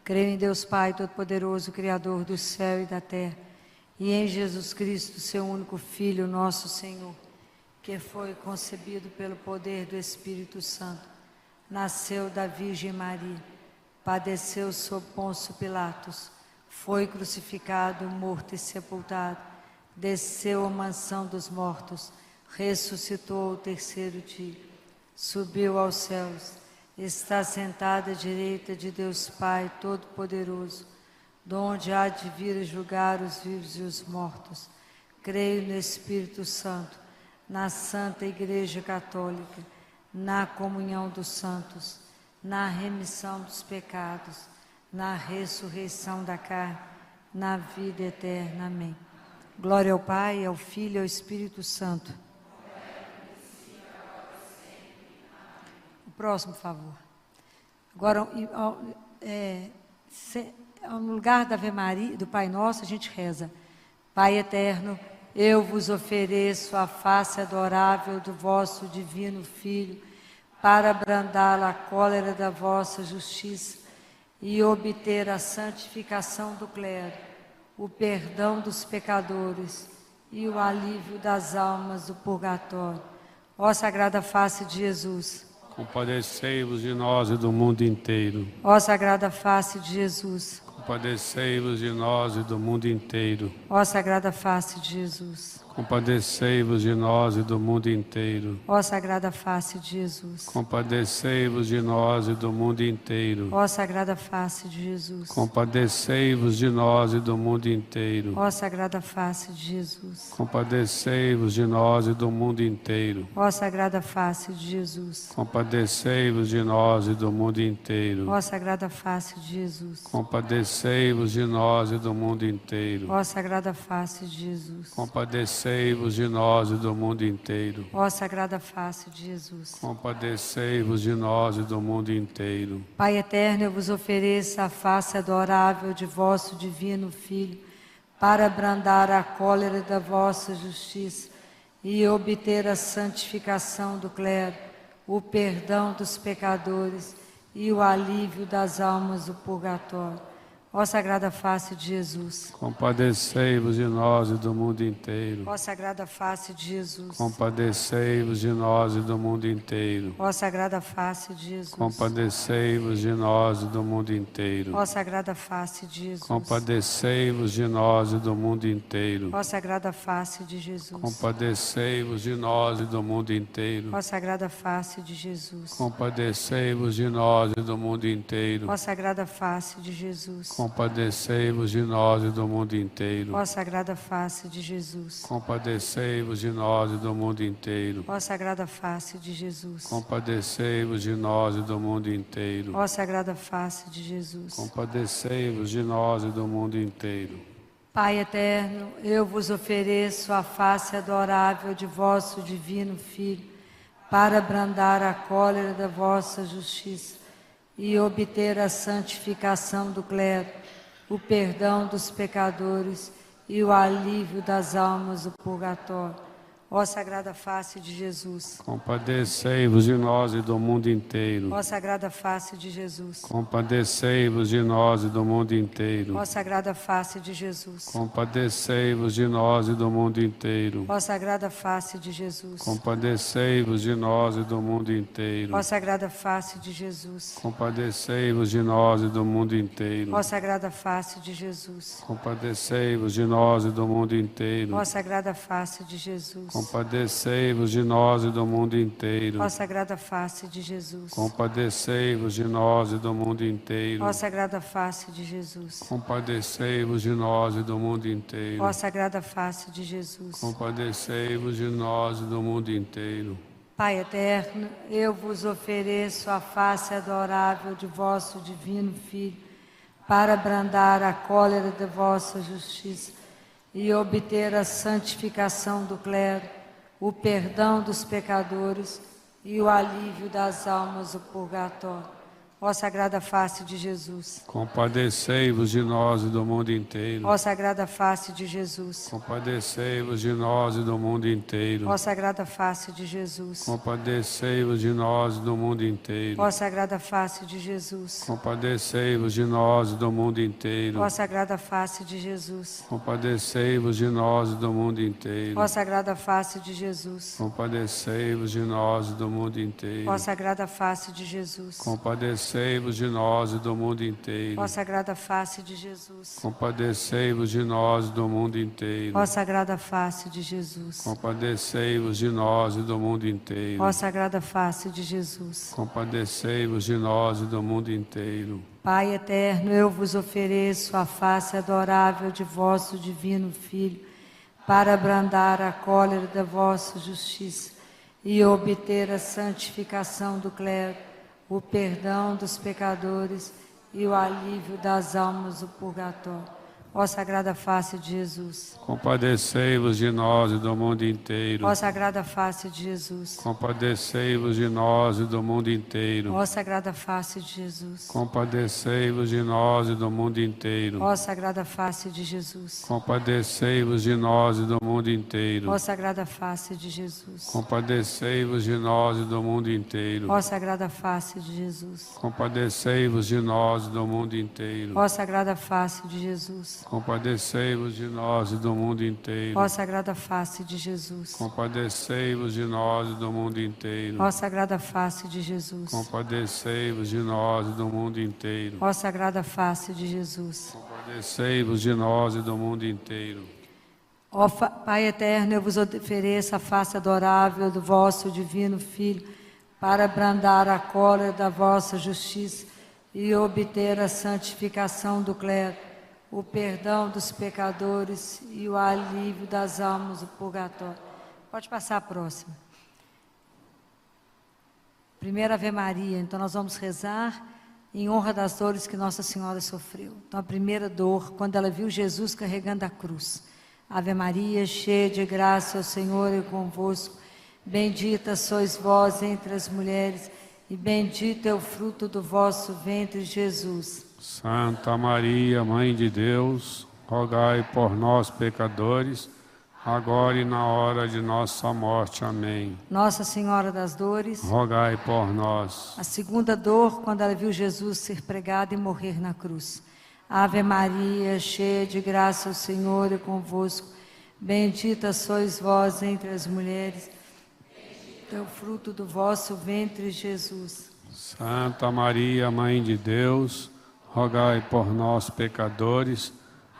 Creio em Deus Pai Todo-Poderoso, Criador do céu e da terra, e em Jesus Cristo, seu único Filho, nosso Senhor, que foi concebido pelo poder do Espírito Santo, nasceu da Virgem Maria, padeceu sob Pôncio Pilatos, foi crucificado, morto e sepultado, desceu à mansão dos mortos, ressuscitou ao terceiro dia, subiu aos céus, está sentado à direita de Deus Pai Todo-Poderoso, donde há de vir julgar os vivos e os mortos. Creio no Espírito Santo, na Santa Igreja Católica, na comunhão dos santos, na remissão dos pecados, na ressurreição da carne, na vida eterna. Amém. Glória ao Pai, ao Filho e ao Espírito Santo. O próximo, por favor. Agora, no lugar da Ave Maria, do Pai Nosso, a gente reza: Pai eterno, eu vos ofereço a face adorável do vosso divino Filho, para abrandar a cólera da vossa justiça e obter a santificação do clero, o perdão dos pecadores e o alívio das almas do purgatório. Ó Sagrada Face de Jesus, compadecei-vos de nós e do mundo inteiro. ó Sagrada Face de Jesus, compadecei-vos de nós e do mundo inteiro. ó Sagrada Face de Jesus, compadecei-vos de nós e do mundo inteiro. ó Sagrada Face de Jesus, compadecei-vos de nós e do mundo inteiro. ó Sagrada Face de Jesus, compadecei-vos de nós e do mundo inteiro. ó Sagrada Face de Jesus, compadecei-vos de nós e do mundo inteiro. ó Sagrada Face de Jesus, compadecei-vos de nós e do mundo inteiro. ó Sagrada Face de Jesus, compadecei-vos de nós e do mundo inteiro. ó Sagrada Face de Jesus, compadecei-vos de nós e do mundo inteiro. ó Sagrada Face de Jesus. compadecei-vos de nós e do mundo inteiro. Pai eterno, eu vos ofereço a face adorável de vosso divino Filho, para abrandar a cólera da vossa justiça e obter a santificação do clero, o perdão dos pecadores e o alívio das almas do purgatório. Ó Sagrada Face de Jesus, compadecei-vos de nós e do mundo inteiro. ó Sagrada Face de Jesus, compadecei-vos de nós e do mundo inteiro. ó Sagrada Face de Jesus, compadecei-vos de nós e do mundo inteiro. ó Sagrada Face de Jesus, compadecei-vos de nós e do mundo inteiro. ó Sagrada Face de Jesus, compadecei-vos de nós e do mundo inteiro. ó Sagrada Face de Jesus, compadecei-vos de nós e do mundo inteiro. ó Sagrada Face de Jesus, compadecei-vos de nós e do mundo inteiro. ó Sagrada Face de Jesus, compadecei-vos de nós e do mundo inteiro. ó Sagrada Face de Jesus, compadecei-vos de nós e do mundo inteiro. ó Sagrada Face de Jesus. compadecei-vos de nós e do mundo inteiro. Pai eterno, eu vos ofereço a face adorável de vosso divino Filho, para abrandar a cólera da vossa justiça e obter a santificação do clero, o perdão dos pecadores e o alívio das almas do purgatório. Ó Sagrada Face de Jesus, compadecei-vos de nós e do mundo inteiro. ó Sagrada Face de Jesus, compadecei-vos de nós e do mundo inteiro. ó Sagrada Face de Jesus, compadecei-vos de nós e do mundo inteiro. ó Sagrada Face de Jesus, compadecei-vos de nós e do mundo inteiro. ó Sagrada Face de Jesus, compadecei-vos de nós e do mundo inteiro. ó Sagrada Face de Jesus, compadecei-vos de nós e do mundo inteiro. ó Sagrada Face de Jesus, compadecei-vos de nós e do mundo inteiro. ó Sagrada Face de Jesus, compadecei-vos de nós e do mundo inteiro. ó Sagrada Face de Jesus, compadecei-vos de nós e do mundo inteiro. ó Sagrada Face de Jesus. compadecei-vos de nós e do mundo inteiro. Pai eterno, eu vos ofereço a face adorável de vosso divino Filho, para abrandar a cólera da vossa justiça e obter a santificação do clero, o perdão dos pecadores e o alívio das almas do purgatório. Ó Sagrada Face de Jesus. Compadecei-vos de nós e do mundo inteiro. Ó Sagrada Face de Jesus. Compadecei-vos de nós e do mundo inteiro. Ó Sagrada Face de Jesus. Compadecei-vos de nós e do mundo inteiro. Ó Sagrada Face de Jesus. Compadecei-vos de nós e do mundo inteiro. Ó Sagrada Face de Jesus. Compadecei-vos de nós e do mundo inteiro. Ó Sagrada Face de Jesus. Compadecei-vos de nós e do mundo inteiro. Ó Sagrada Face de Jesus. Compadecei-vos de nós e do mundo inteiro. Ó Sagrada Face de Jesus. Compadecei-vos de nós e do mundo inteiro. Ó Sagrada Face de Jesus. Compadecei-vos de nós e do mundo inteiro. Ó Sagrada Face de Jesus. Compadecei-vos de nós e do mundo inteiro. Pai eterno, eu vos ofereço a face adorável de vosso divino Filho, para abrandar a cólera da vossa justiça e obter a santificação do clero, o perdão dos pecadores e o alívio das almas do purgatório. Ó Sagrada Face de Jesus. Compadecei-vos de nós e do mundo inteiro. Ó Sagrada Face de Jesus. Compadecei-vos de nós e do mundo inteiro. Ó Sagrada Face de Jesus. Compadecei-vos de nós e do mundo inteiro. Ó Sagrada Face de Jesus. Compadecei-vos de nós e do mundo inteiro. Ó Sagrada Face de Jesus. Compadecei-vos de nós e do mundo inteiro. Ó Sagrada Face de Jesus. Compadecei-vos de nós e do mundo inteiro. Ó Sagrada Face de Jesus. Compadecei-vos de nós e do mundo inteiro. Ó Sagrada Face de Jesus. Compadecei-vos de nós e do mundo inteiro. Ó Sagrada Face de Jesus. Compadecei-vos de nós e do mundo inteiro. Ó Sagrada Face de Jesus. Compadecei-vos de nós e do mundo inteiro. Ó Pai eterno, eu vos ofereço a face adorável do vosso divino Filho, para abrandar a cólera da vossa justiça e obter a santificação do clero, o perdão dos pecadores e o alívio das almas do purgatório. Pode passar a próxima. Primeira Ave Maria. Então nós vamos rezar em honra das dores que Nossa Senhora sofreu. Então a primeira dor, quando ela viu Jesus carregando a cruz. Ave Maria, cheia de graça, o Senhor é convosco. Bendita sois vós entre as mulheres, e bendito é o fruto do vosso ventre, Jesus. Santa Maria, Mãe de Deus, rogai por nós, pecadores, agora e na hora de nossa morte. Amém. Nossa Senhora das Dores, rogai por nós. A segunda dor, quando ela viu Jesus ser pregado e morrer na cruz. Ave Maria, cheia de graça, o Senhor é convosco. Bendita sois vós entre as mulheres, bendito é o fruto do vosso ventre, Jesus. Santa Maria, Mãe de Deus, rogai por nós, pecadores,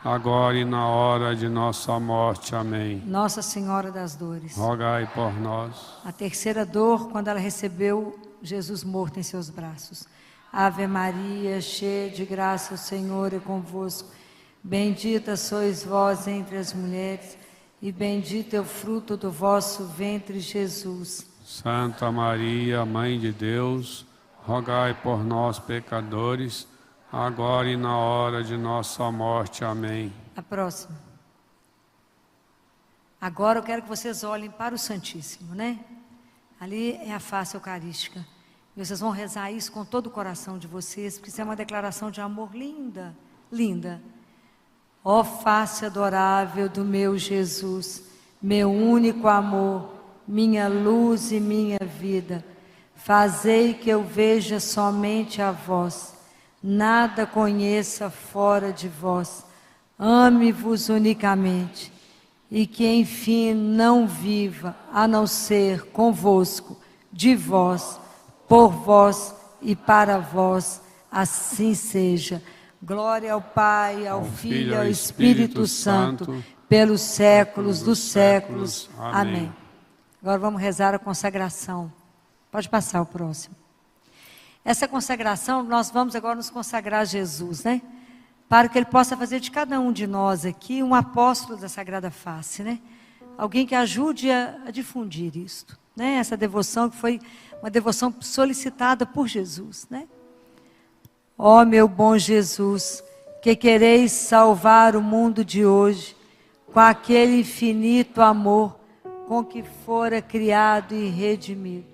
agora e na hora de nossa morte. Amém. Nossa Senhora das Dores, rogai por nós. A terceira dor, quando ela recebeu Jesus morto em seus braços. Ave Maria, cheia de graça, o Senhor é convosco. Bendita sois vós entre as mulheres, e bendito é o fruto do vosso ventre, Jesus. Santa Maria, Mãe de Deus, rogai por nós, pecadores, agora e na hora de nossa morte. Amém. A próxima. Agora eu quero que vocês olhem para o Santíssimo, né? Ali é a face eucarística. E vocês vão rezar isso com todo o coração de vocês, porque isso é uma declaração de amor linda, linda. Ó face adorável do meu Jesus, meu único amor, minha luz e minha vida, fazei que eu veja somente a vós, nada conheça fora de vós, ame-vos unicamente, e que enfim não viva, a não ser convosco, de vós, por vós e para vós, assim seja. Glória ao Pai, ao Filho e ao Espírito Santo, pelos séculos dos séculos. Amém. Agora vamos rezar a consagração. Pode passar o próximo. Essa consagração, nós vamos agora nos consagrar a Jesus, né? Para que Ele possa fazer de cada um de nós aqui um apóstolo da Sagrada Face, né? Alguém que ajude a difundir isto, né? Essa devoção que foi uma devoção solicitada por Jesus, né? Ó meu bom Jesus, que quereis salvar o mundo de hoje, com aquele infinito amor com que fora criado e redimido.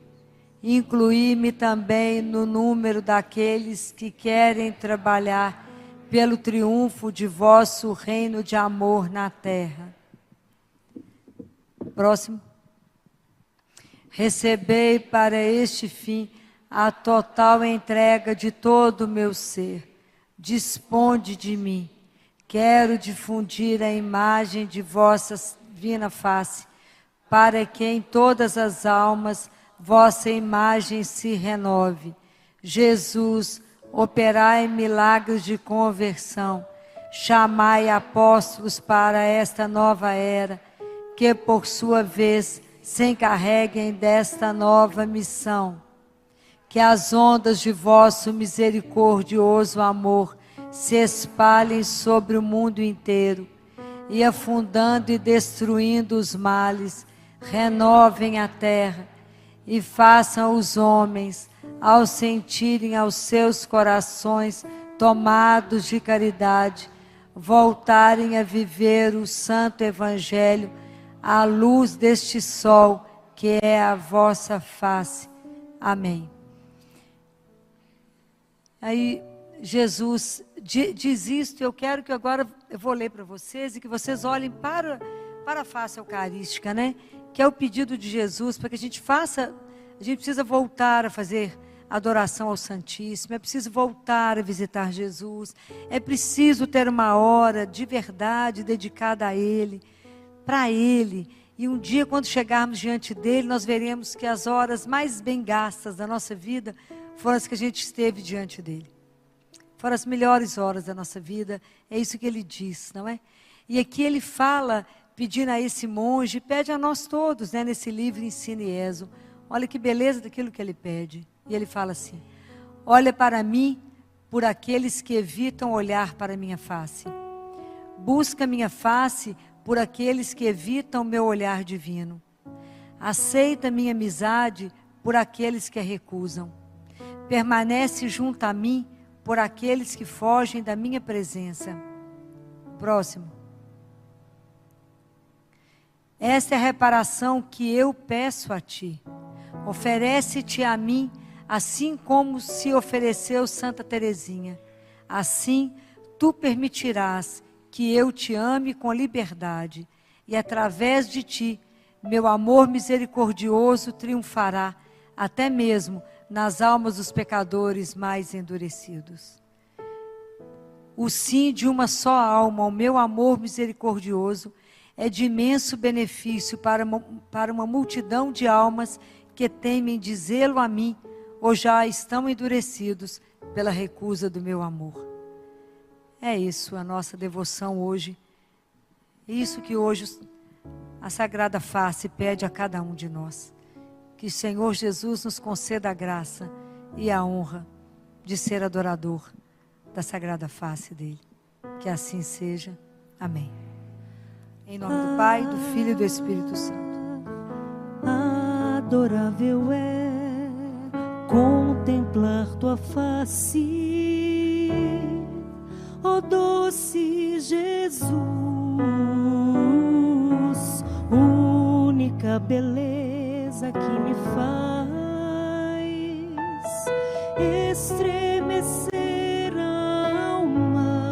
incluí-me também no número daqueles que querem trabalhar pelo triunfo de vosso reino de amor na terra. Próximo. Recebei para este fim a total entrega de todo o meu ser. Disponde de mim. Quero difundir a imagem de vossa divina face, para que em todas as almas vossa imagem se renove. Jesus, operai milagres de conversão. Chamai apóstolos para esta nova era, que por sua vez se encarreguem desta nova missão. Que as ondas de vosso misericordioso amor se espalhem sobre o mundo inteiro e, afundando e destruindo os males, renovem a terra e façam os homens, ao sentirem aos seus corações tomados de caridade, voltarem a viver o santo evangelho à luz deste sol que é a vossa face. Amém. Aí Jesus diz isto, eu quero que agora eu vou ler para vocês e que vocês olhem para a face eucarística, né? Que é o pedido de Jesus para que a gente faça, a gente precisa voltar a fazer adoração ao Santíssimo, é preciso voltar a visitar Jesus, é preciso ter uma hora de verdade dedicada a Ele, para Ele. E um dia, quando chegarmos diante dEle, nós veremos que as horas mais bem gastas da nossa vida foram as que a gente esteve diante dEle. Foram as melhores horas da nossa vida, é isso que Ele diz, não é? E aqui Ele fala, pedindo a esse monge, pede a nós todos, né, nesse livro Ensina e Ezo. Olha que beleza daquilo que Ele pede. E Ele fala assim: olha para mim por aqueles que evitam olhar para a minha face. Busca minha face por aqueles que evitam meu olhar divino. Aceita minha amizade por aqueles que a recusam. Permanece junto a mim por aqueles que fogem da minha presença. Próximo. Esta é a reparação que eu peço a ti. Oferece-te a mim, assim como se ofereceu Santa Teresinha. Assim, tu permitirás que eu te ame com liberdade, e através de ti, meu amor misericordioso triunfará, até mesmo nas almas dos pecadores mais endurecidos. O sim de uma só alma ao meu amor misericordioso é de imenso benefício para uma multidão de almas que temem dizê-lo a mim, ou já estão endurecidos pela recusa do meu amor. É isso a nossa devoção hoje. É isso que hoje a Sagrada Face pede a cada um de nós. Que o Senhor Jesus nos conceda a graça e a honra de ser adorador da Sagrada Face dele. Que assim seja. Amém. Em nome do Pai, do Filho e do Espírito Santo. Adorável é contemplar tua face, ó doce Jesus, única beleza que me faz estremecer a alma,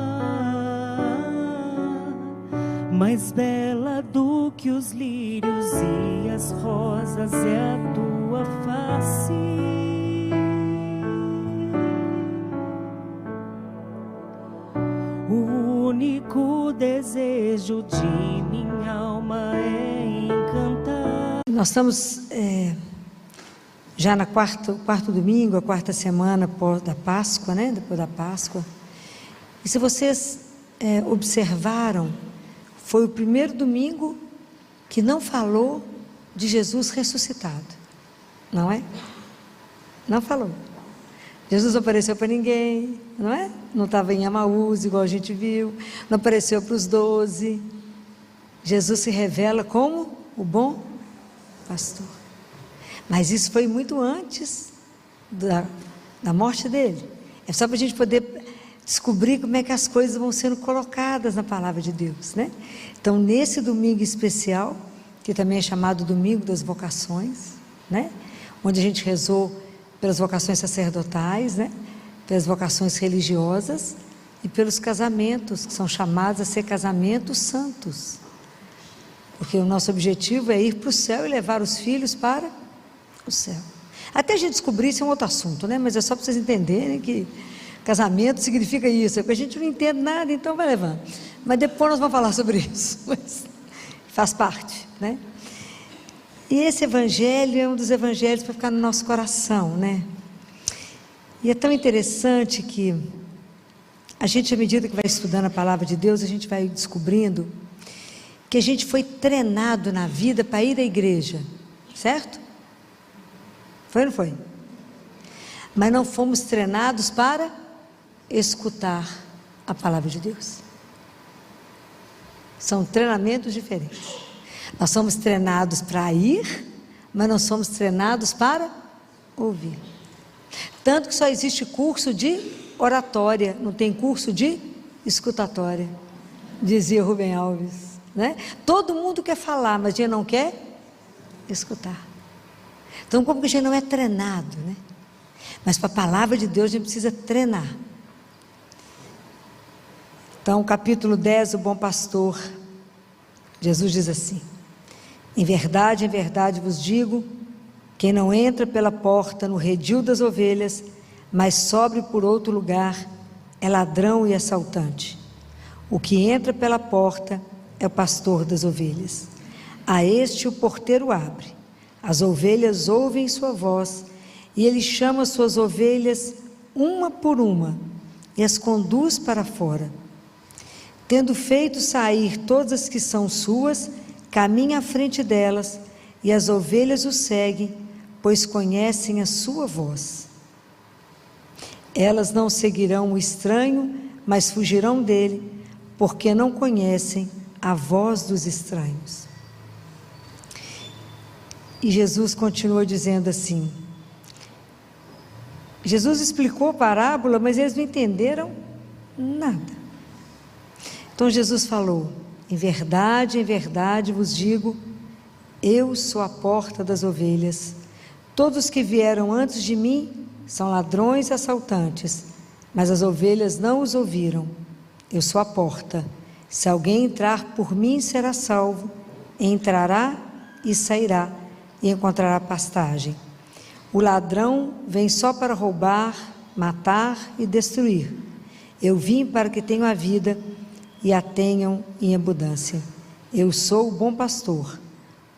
mais bela do que os lírios e as rosas é a tua face. O único desejo de minha alma é encantar. Nós estamos já no quarto domingo, a quarta semana da Páscoa, né? Depois da Páscoa. E se vocês observaram, foi o primeiro domingo que não falou de Jesus ressuscitado, não é? Não falou. Jesus não apareceu para ninguém, não é? Não estava em Emaús, igual a gente viu. Não apareceu para os 12. Jesus se revela como o bom pastor. Mas isso foi muito antes da morte dele. É só para a gente poder descobrir como é que as coisas vão sendo colocadas na palavra de Deus, né? Então, nesse domingo especial, que também é chamado Domingo das Vocações, né? onde a gente rezou pelas vocações sacerdotais, né? Pelas vocações religiosas e pelos casamentos, que são chamados a ser casamentos santos. Porque o nosso objetivo é ir para o céu e levar os filhos para o céu. Até a gente descobrir, isso é um outro assunto, né? Mas é só para vocês entenderem que casamento significa isso, é porque a gente não entende nada, então vai levando. Mas depois nós vamos falar sobre isso, mas faz parte, né? E esse evangelho é um dos evangelhos para ficar no nosso coração, né? E é tão interessante que a gente, à medida que vai estudando a palavra de Deus, a gente vai descobrindo que a gente foi treinado na vida para ir à igreja, certo? Foi ou não foi? Mas não fomos treinados para escutar a palavra de Deus. São treinamentos diferentes. Nós somos treinados para ir, mas não somos treinados para ouvir. Tanto que só existe curso de oratória, não tem curso de escutatória, dizia Rubem Alves, né? Todo mundo quer falar, mas a gente não quer escutar. Então, como que a gente não é treinado, né? Mas para a palavra de Deus a gente precisa treinar. Então, capítulo 10, o bom pastor, Jesus diz assim: em verdade vos digo, quem não entra pela porta no redil das ovelhas, mas sobe por outro lugar, é ladrão e assaltante. O que entra pela porta é o pastor das ovelhas. A este o porteiro abre. As ovelhas ouvem sua voz, e ele chama suas ovelhas uma por uma, e as conduz para fora. Tendo feito sair todas as que são suas, caminha à frente delas, e as ovelhas o seguem, pois conhecem a sua voz. Elas não seguirão o estranho, mas fugirão dele, porque não conhecem a voz dos estranhos. E Jesus continua dizendo assim, Jesus explicou a parábola, mas eles não entenderam nada. Então Jesus falou: em verdade vos digo, eu sou a porta das ovelhas. Todos que vieram antes de mim são ladrões e assaltantes, mas as ovelhas não os ouviram. Eu sou a porta. Se alguém entrar por mim, será salvo. Entrará e sairá, e encontrará pastagem. O ladrão vem só para roubar, matar e destruir. Eu vim para que tenham a vida e a tenham em abundância. Eu sou o bom pastor.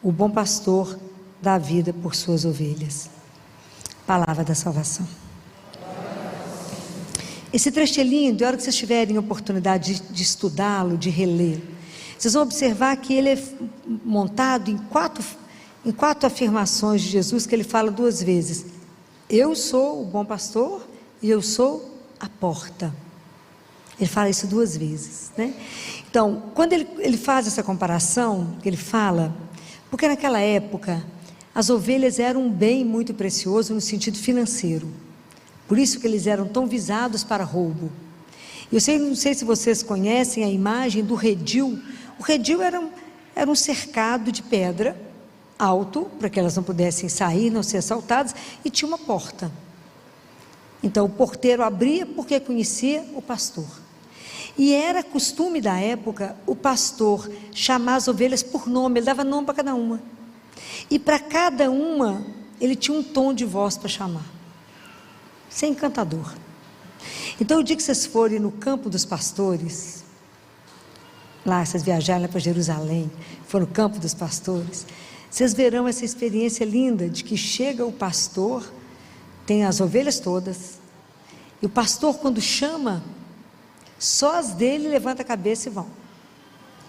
O bom pastor dá a vida por suas ovelhas. Palavra da salvação. Esse trecho é lindo, e a hora que vocês tiverem oportunidade de estudá-lo, de reler, vocês vão observar que ele é montado em quatro afirmações de Jesus, que ele fala duas vezes: eu sou o bom pastor e eu sou a porta. Ele fala isso duas vezes, né? Então, quando ele faz essa comparação, que ele fala, porque naquela época as ovelhas eram um bem muito precioso no sentido financeiro, por isso que eles eram tão visados para roubo. Eu não sei se vocês conhecem a imagem do redil. O redil era um cercado de pedra alto, para que elas não pudessem sair, não ser assaltadas, e tinha uma porta. Então o porteiro abria porque conhecia o pastor. E era costume da época o pastor chamar as ovelhas por nome, ele dava nome para cada uma. E para cada uma ele tinha um tom de voz para chamar. Isso é encantador. Então o dia que vocês forem no campo dos pastores, lá vocês viajarem lá para Jerusalém, for no campo dos pastores, vocês verão essa experiência linda de que chega o pastor, tem as ovelhas todas, e o pastor, quando chama, só as dele levanta a cabeça e vão.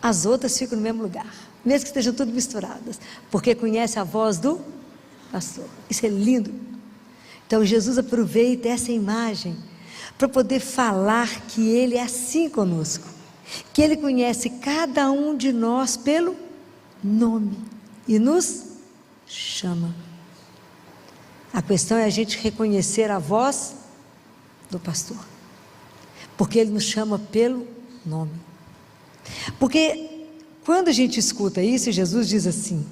As outras ficam no mesmo lugar, mesmo que estejam tudo misturadas, porque conhece a voz do pastor. Isso é lindo. Então Jesus aproveita essa imagem para poder falar que ele é assim conosco, que ele conhece cada um de nós pelo nome e nos chama. A questão é a gente reconhecer a voz do pastor, porque ele nos chama pelo nome. Porque quando a gente escuta isso, Jesus diz assim: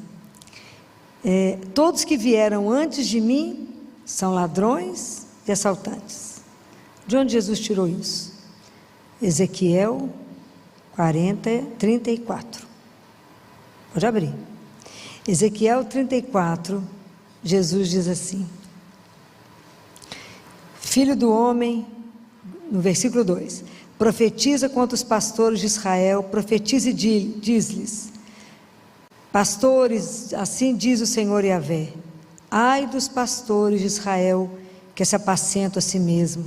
Todos que vieram antes de mim são ladrões e assaltantes. De onde Jesus tirou isso? Ezequiel 34. Pode abrir. Ezequiel 34, Jesus diz assim: Filho do homem, no versículo 2, profetiza contra os pastores de Israel, profetiza e diz-lhes: Pastores, assim diz o Senhor Yahvé, ai dos pastores de Israel, que se apacentam a si mesmo.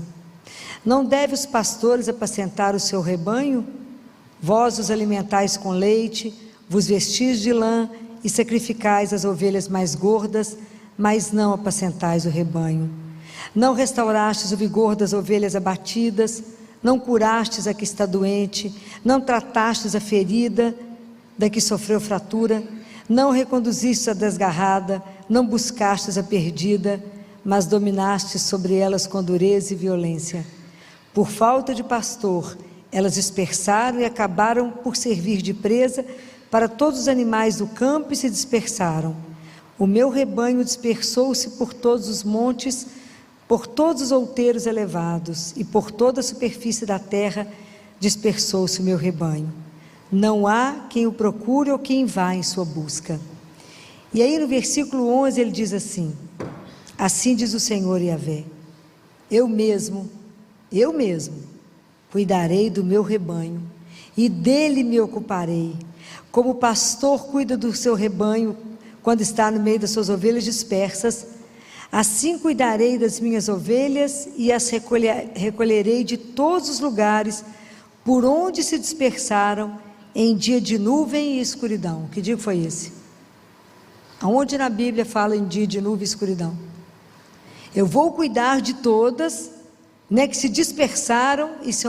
Não devem os pastores apacentar o seu rebanho? Vós os alimentais com leite, vos vestis de lã e sacrificais as ovelhas mais gordas, mas não apacentais o rebanho. Não restaurastes o vigor das ovelhas abatidas, não curastes a que está doente, não tratastes a ferida da que sofreu fratura, não reconduzistes a desgarrada, não buscastes a perdida, mas dominastes sobre elas com dureza e violência. Por falta de pastor, elas dispersaram e acabaram por servir de presa para todos os animais do campo e se dispersaram. O meu rebanho dispersou-se por todos os montes, por todos os outeiros elevados, e por toda a superfície da terra dispersou-se o meu rebanho. Não há quem o procure ou quem vá em sua busca. E aí no versículo 11 ele diz assim: assim diz o Senhor Yahvé, eu mesmo cuidarei do meu rebanho, e dele me ocuparei, como o pastor cuida do seu rebanho quando está no meio das suas ovelhas dispersas, assim cuidarei das minhas ovelhas e as recolherei de todos os lugares por onde se dispersaram em dia de nuvem e escuridão. Que dia foi esse? Aonde na Bíblia fala em dia de nuvem e escuridão? Eu vou cuidar de todas, né, que se dispersaram. Isso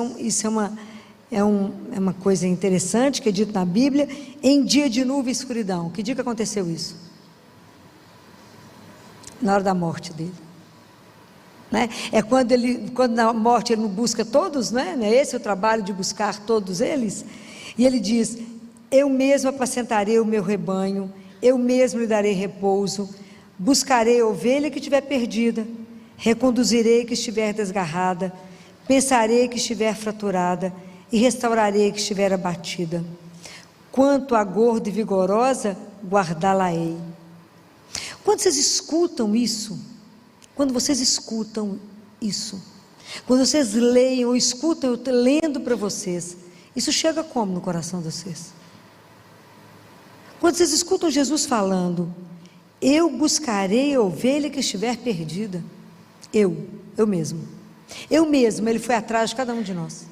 é uma coisa interessante que é dito na Bíblia, em dia de nuvem e escuridão. Que dia que aconteceu isso? Na hora da morte dele, né? É quando na morte ele não busca todos, né? Esse é o trabalho de buscar todos eles. E ele diz: eu mesmo apacentarei o meu rebanho, eu mesmo lhe darei repouso, buscarei a ovelha que estiver perdida, reconduzirei que estiver desgarrada, pensarei que estiver fraturada e restaurarei que estiver abatida. Quanto à gorda e vigorosa, guardá-la-ei. Quando vocês escutam isso, quando vocês leem ou escutam eu lendo para vocês, isso chega como no coração de vocês? Quando vocês escutam Jesus falando: eu buscarei a ovelha que estiver perdida, eu mesmo, ele foi atrás de cada um de nós,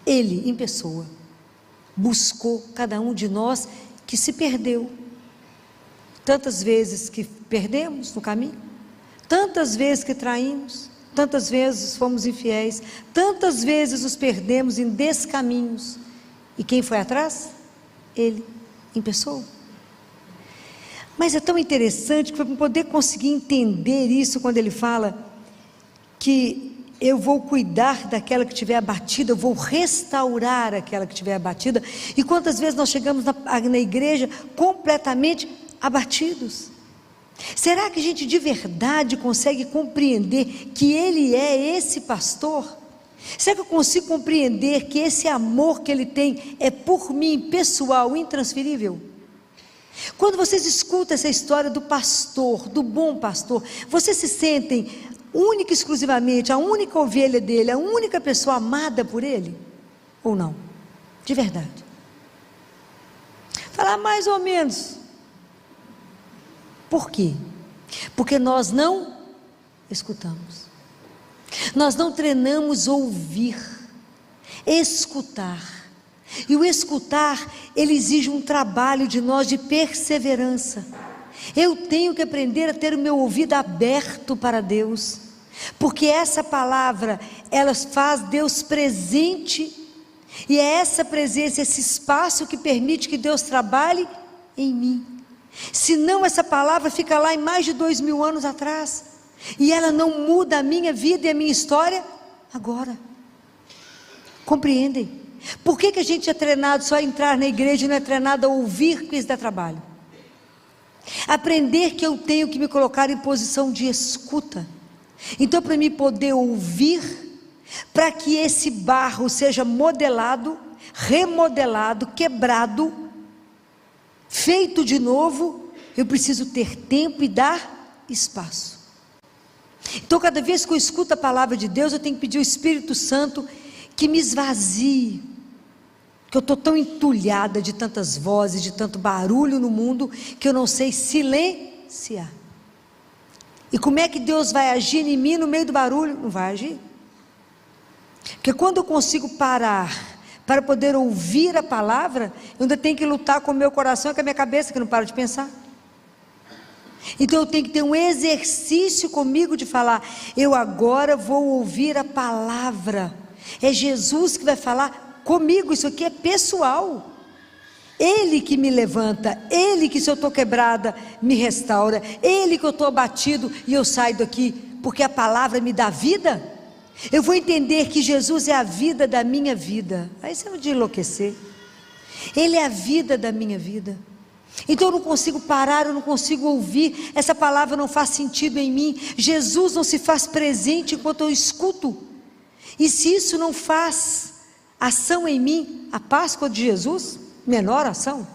ele em pessoa, buscou cada um de nós que se perdeu. Tantas vezes que perdemos no caminho, tantas vezes que traímos, tantas vezes fomos infiéis, tantas vezes nos perdemos em descaminhos. E quem foi atrás? Ele, em pessoa. Mas é tão interessante que para poder conseguir entender isso, quando ele fala que eu vou cuidar daquela que estiver abatida, eu vou restaurar aquela que estiver abatida. E quantas vezes nós chegamos na igreja completamente abatidos? Será que a gente de verdade consegue compreender que Ele é esse pastor? Será que eu consigo compreender que esse amor que Ele tem é por mim, pessoal, intransferível? Quando vocês escutam essa história do pastor, do bom pastor, vocês se sentem única e exclusivamente a única ovelha dele, a única pessoa amada por Ele? Ou não? De verdade? Falar mais ou menos. Por quê? Porque nós não escutamos, nós não treinamos ouvir, escutar. E o escutar, ele exige um trabalho de nós de perseverança. Eu tenho que aprender a ter o meu ouvido aberto para Deus, porque essa palavra, ela faz Deus presente, e é essa presença, esse espaço que permite que Deus trabalhe em mim. Senão essa palavra fica lá em mais de 2000 anos atrás, e ela não muda a minha vida e a minha história agora. Compreendem? Por que a gente é treinado só a entrar na igreja e não é treinado a ouvir, que isso dá trabalho? Aprender que eu tenho que me colocar em posição de escuta. Então, para mim poder ouvir, para que esse barro seja modelado, remodelado, quebrado, feito de novo, eu preciso ter tempo e dar espaço. Então, cada vez que eu escuto a palavra de Deus, eu tenho que pedir ao Espírito Santo que me esvazie, que eu estou tão entulhada de tantas vozes, de tanto barulho no mundo, que eu não sei silenciar. E como é que Deus vai agir em mim no meio do barulho? Não vai agir. Porque quando eu consigo parar para poder ouvir a palavra, eu ainda tenho que lutar com o meu coração e com a minha cabeça, que não para de pensar. Então eu tenho que ter um exercício comigo de falar, eu agora vou ouvir a palavra. É Jesus que vai falar comigo, isso aqui é pessoal. Ele que me levanta, Ele que, se eu estou quebrada, me restaura, Ele que eu estou abatido e eu saio daqui, porque a palavra me dá vida. Eu vou entender que Jesus é a vida da minha vida. Aí você não de enlouquecer. Ele é a vida da minha vida. Então eu não consigo parar, eu não consigo ouvir, essa palavra não faz sentido em mim, Jesus não se faz presente enquanto eu escuto. E se isso não faz ação em mim, a Páscoa de Jesus, menor ação,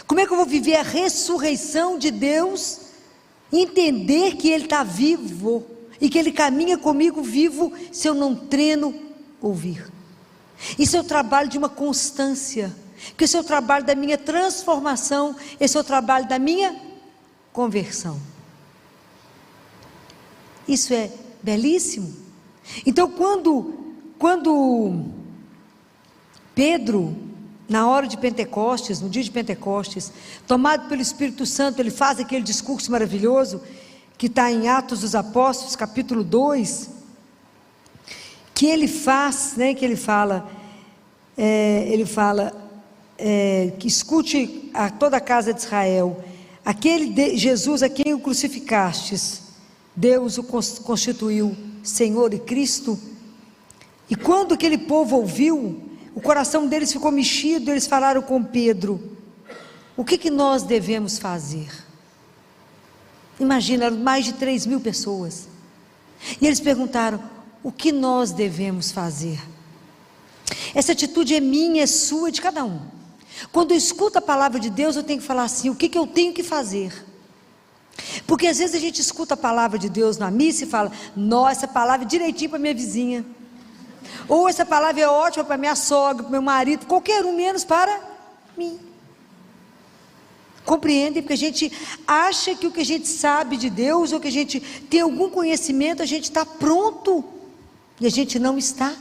como é que eu vou viver a ressurreição de Deus, entender que Ele está vivo, e que Ele caminha comigo vivo, se eu não treino ouvir? Isso é o trabalho de uma constância, porque esse é o trabalho da minha transformação, esse é o trabalho da minha conversão. Isso é belíssimo. Então quando Pedro, na hora de Pentecostes, no dia de Pentecostes, tomado pelo Espírito Santo, ele faz aquele discurso maravilhoso, que está em Atos dos Apóstolos, capítulo 2, que ele faz, que ele fala, que escute a toda a casa de Israel, aquele Jesus a quem o crucificastes, Deus o constituiu Senhor e Cristo. E quando aquele povo ouviu, o coração deles ficou mexido, eles falaram com Pedro, o que nós devemos fazer? Imagina, mais de 3.000 pessoas, e eles perguntaram, o que nós devemos fazer? Essa atitude é minha, é sua, é de cada um. Quando eu escuto a palavra de Deus, eu tenho que falar assim, o que eu tenho que fazer? Porque às vezes a gente escuta a palavra de Deus na missa e fala, nossa, essa palavra é direitinho para minha vizinha, ou essa palavra é ótima para minha sogra, para meu marido, qualquer um, menos para mim. Compreendem? Porque a gente acha que o que a gente sabe de Deus, ou que a gente tem algum conhecimento, a gente está pronto, e a gente não está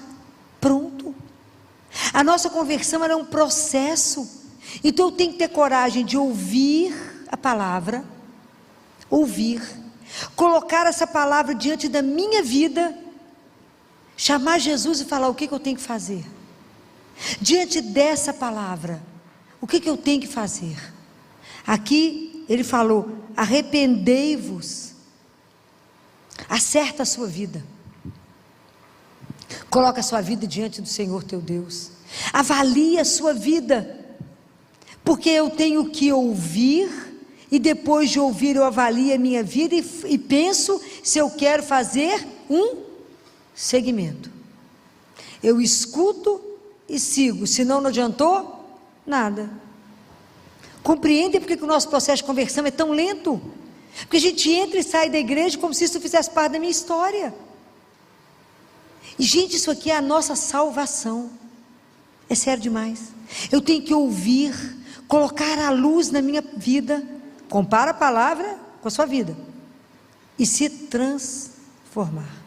pronto. A nossa conversão era um processo. Então eu tenho que ter coragem de ouvir a palavra, colocar essa palavra diante da minha vida, chamar Jesus e falar, o que eu tenho que fazer? Diante dessa palavra, o que eu tenho que fazer? Aqui ele falou, arrependei-vos, acerta a sua vida, coloca a sua vida diante do Senhor teu Deus, avalie a sua vida, porque eu tenho que ouvir, e depois de ouvir eu avalio a minha vida e penso se eu quero fazer um segmento. Eu escuto e sigo, senão não adiantou nada. Compreendem porque que o nosso processo de conversão é tão lento? Porque a gente entra e sai da igreja como se isso fizesse parte da minha história. E gente, isso aqui é a nossa salvação. É sério demais. Eu tenho que ouvir, colocar a luz na minha vida, compara a palavra com a sua vida, e se transformar.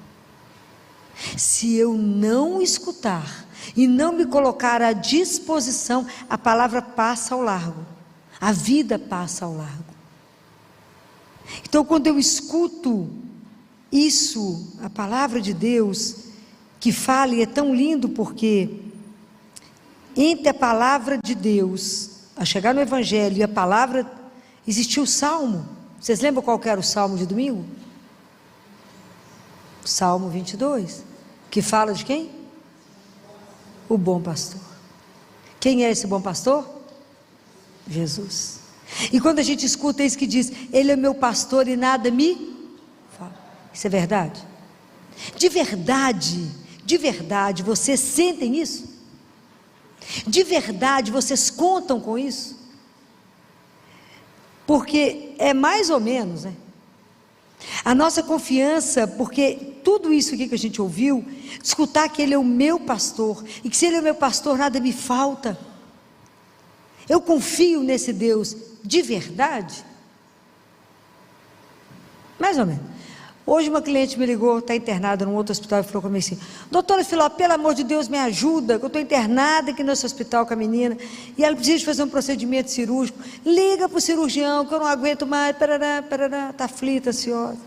Se eu não escutar e não me colocar à disposição, a palavra passa ao largo, a vida passa ao largo. Então quando eu escuto isso, a palavra de Deus que fala, e é tão lindo porque entre a palavra de Deus, a chegar no Evangelho e a palavra, existiu o Salmo. Vocês lembram qual que era o Salmo de domingo? Salmo 22, que fala de quem? O bom pastor. Quem é esse bom pastor? Jesus. E quando a gente escuta isso que diz, Ele é meu pastor e nada me fala. Isso é verdade? De verdade, vocês sentem isso? De verdade, vocês contam com isso? Porque é mais ou menos, né? A nossa confiança, porque tudo isso aqui que a gente ouviu, escutar que Ele é o meu pastor, e que se Ele é o meu pastor, nada me falta. Eu confio nesse Deus de verdade? Mais ou menos. Hoje uma cliente me ligou, está internada num outro hospital, e falou comigo assim: doutora Filó, pelo amor de Deus, me ajuda, que eu estou internada aqui nesse hospital com a menina, e ela precisa fazer um procedimento cirúrgico, liga para o cirurgião, que eu não aguento mais, está aflita, ansiosa.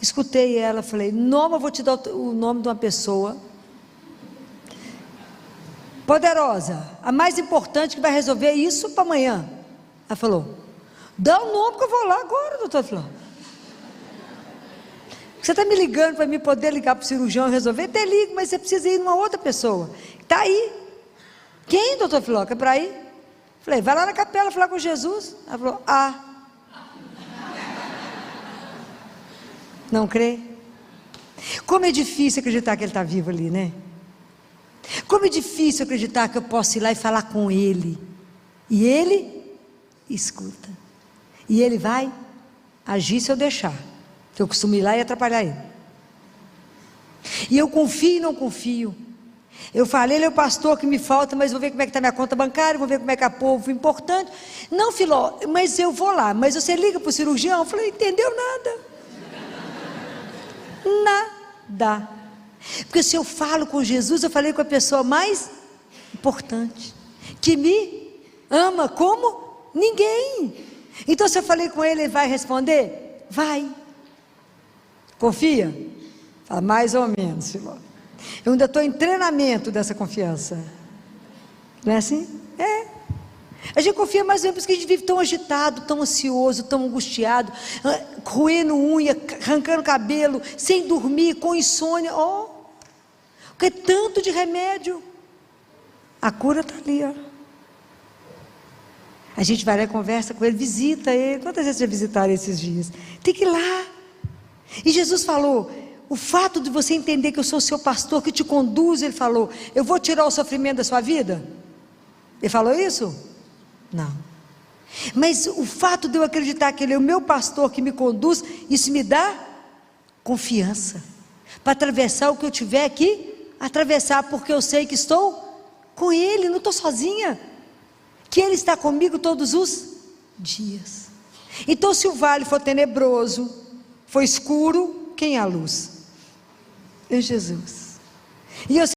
Escutei ela, falei: Noma, eu vou te dar o nome de uma pessoa poderosa, a mais importante, que vai resolver isso para amanhã. Ela falou: dá o nome que eu vou lá agora, doutora Filó. Você está me ligando para mim poder ligar para o cirurgião e resolver? Até ligo, mas você precisa ir numa outra pessoa. Está aí. Quem, doutor Filó? É para ir? Falei: vai lá na capela falar com Jesus. Ela falou: não crê? Como é difícil acreditar que Ele está vivo ali, né? Como é difícil acreditar que eu posso ir lá e falar com Ele. E Ele escuta. E Ele vai agir se eu deixar. Que eu costumo ir lá e atrapalhar Ele. E eu confio e não confio. Eu falei: Ele é o pastor que me falta, mas vou ver como é que está minha conta bancária, vou ver como é que é povo importante. Não, Filó, mas eu vou lá. Mas você liga para o cirurgião? Eu falei: entendeu nada. Nada. Porque se eu falo com Jesus, eu falei com a pessoa mais importante, que me ama como ninguém. Então se eu falei com Ele, Ele vai responder? Vai. Confia? Fala: mais ou menos, Filó. Eu ainda estou em treinamento dessa confiança. Não é assim? É. A gente confia mais ou menos porque a gente vive tão agitado, tão ansioso, tão angustiado, roendo unha, arrancando cabelo, sem dormir, com insônia. Porque é tanto de remédio. A cura está ali, ó. A gente vai lá e conversa com Ele, visita Ele. Quantas vezes já visitaram esses dias? Tem que ir lá. E Jesus falou: o fato de você entender que eu sou o seu pastor, que te conduz, Ele falou: eu vou tirar o sofrimento da sua vida. Ele falou isso? Não. Mas o fato de eu acreditar que Ele é o meu pastor que me conduz, isso me dá confiança para atravessar o que eu tiver que atravessar, porque eu sei que estou com Ele, não estou sozinha, que Ele está comigo todos os dias. Então se o vale for tenebroso, for escuro, quem é a luz? É Jesus. E eu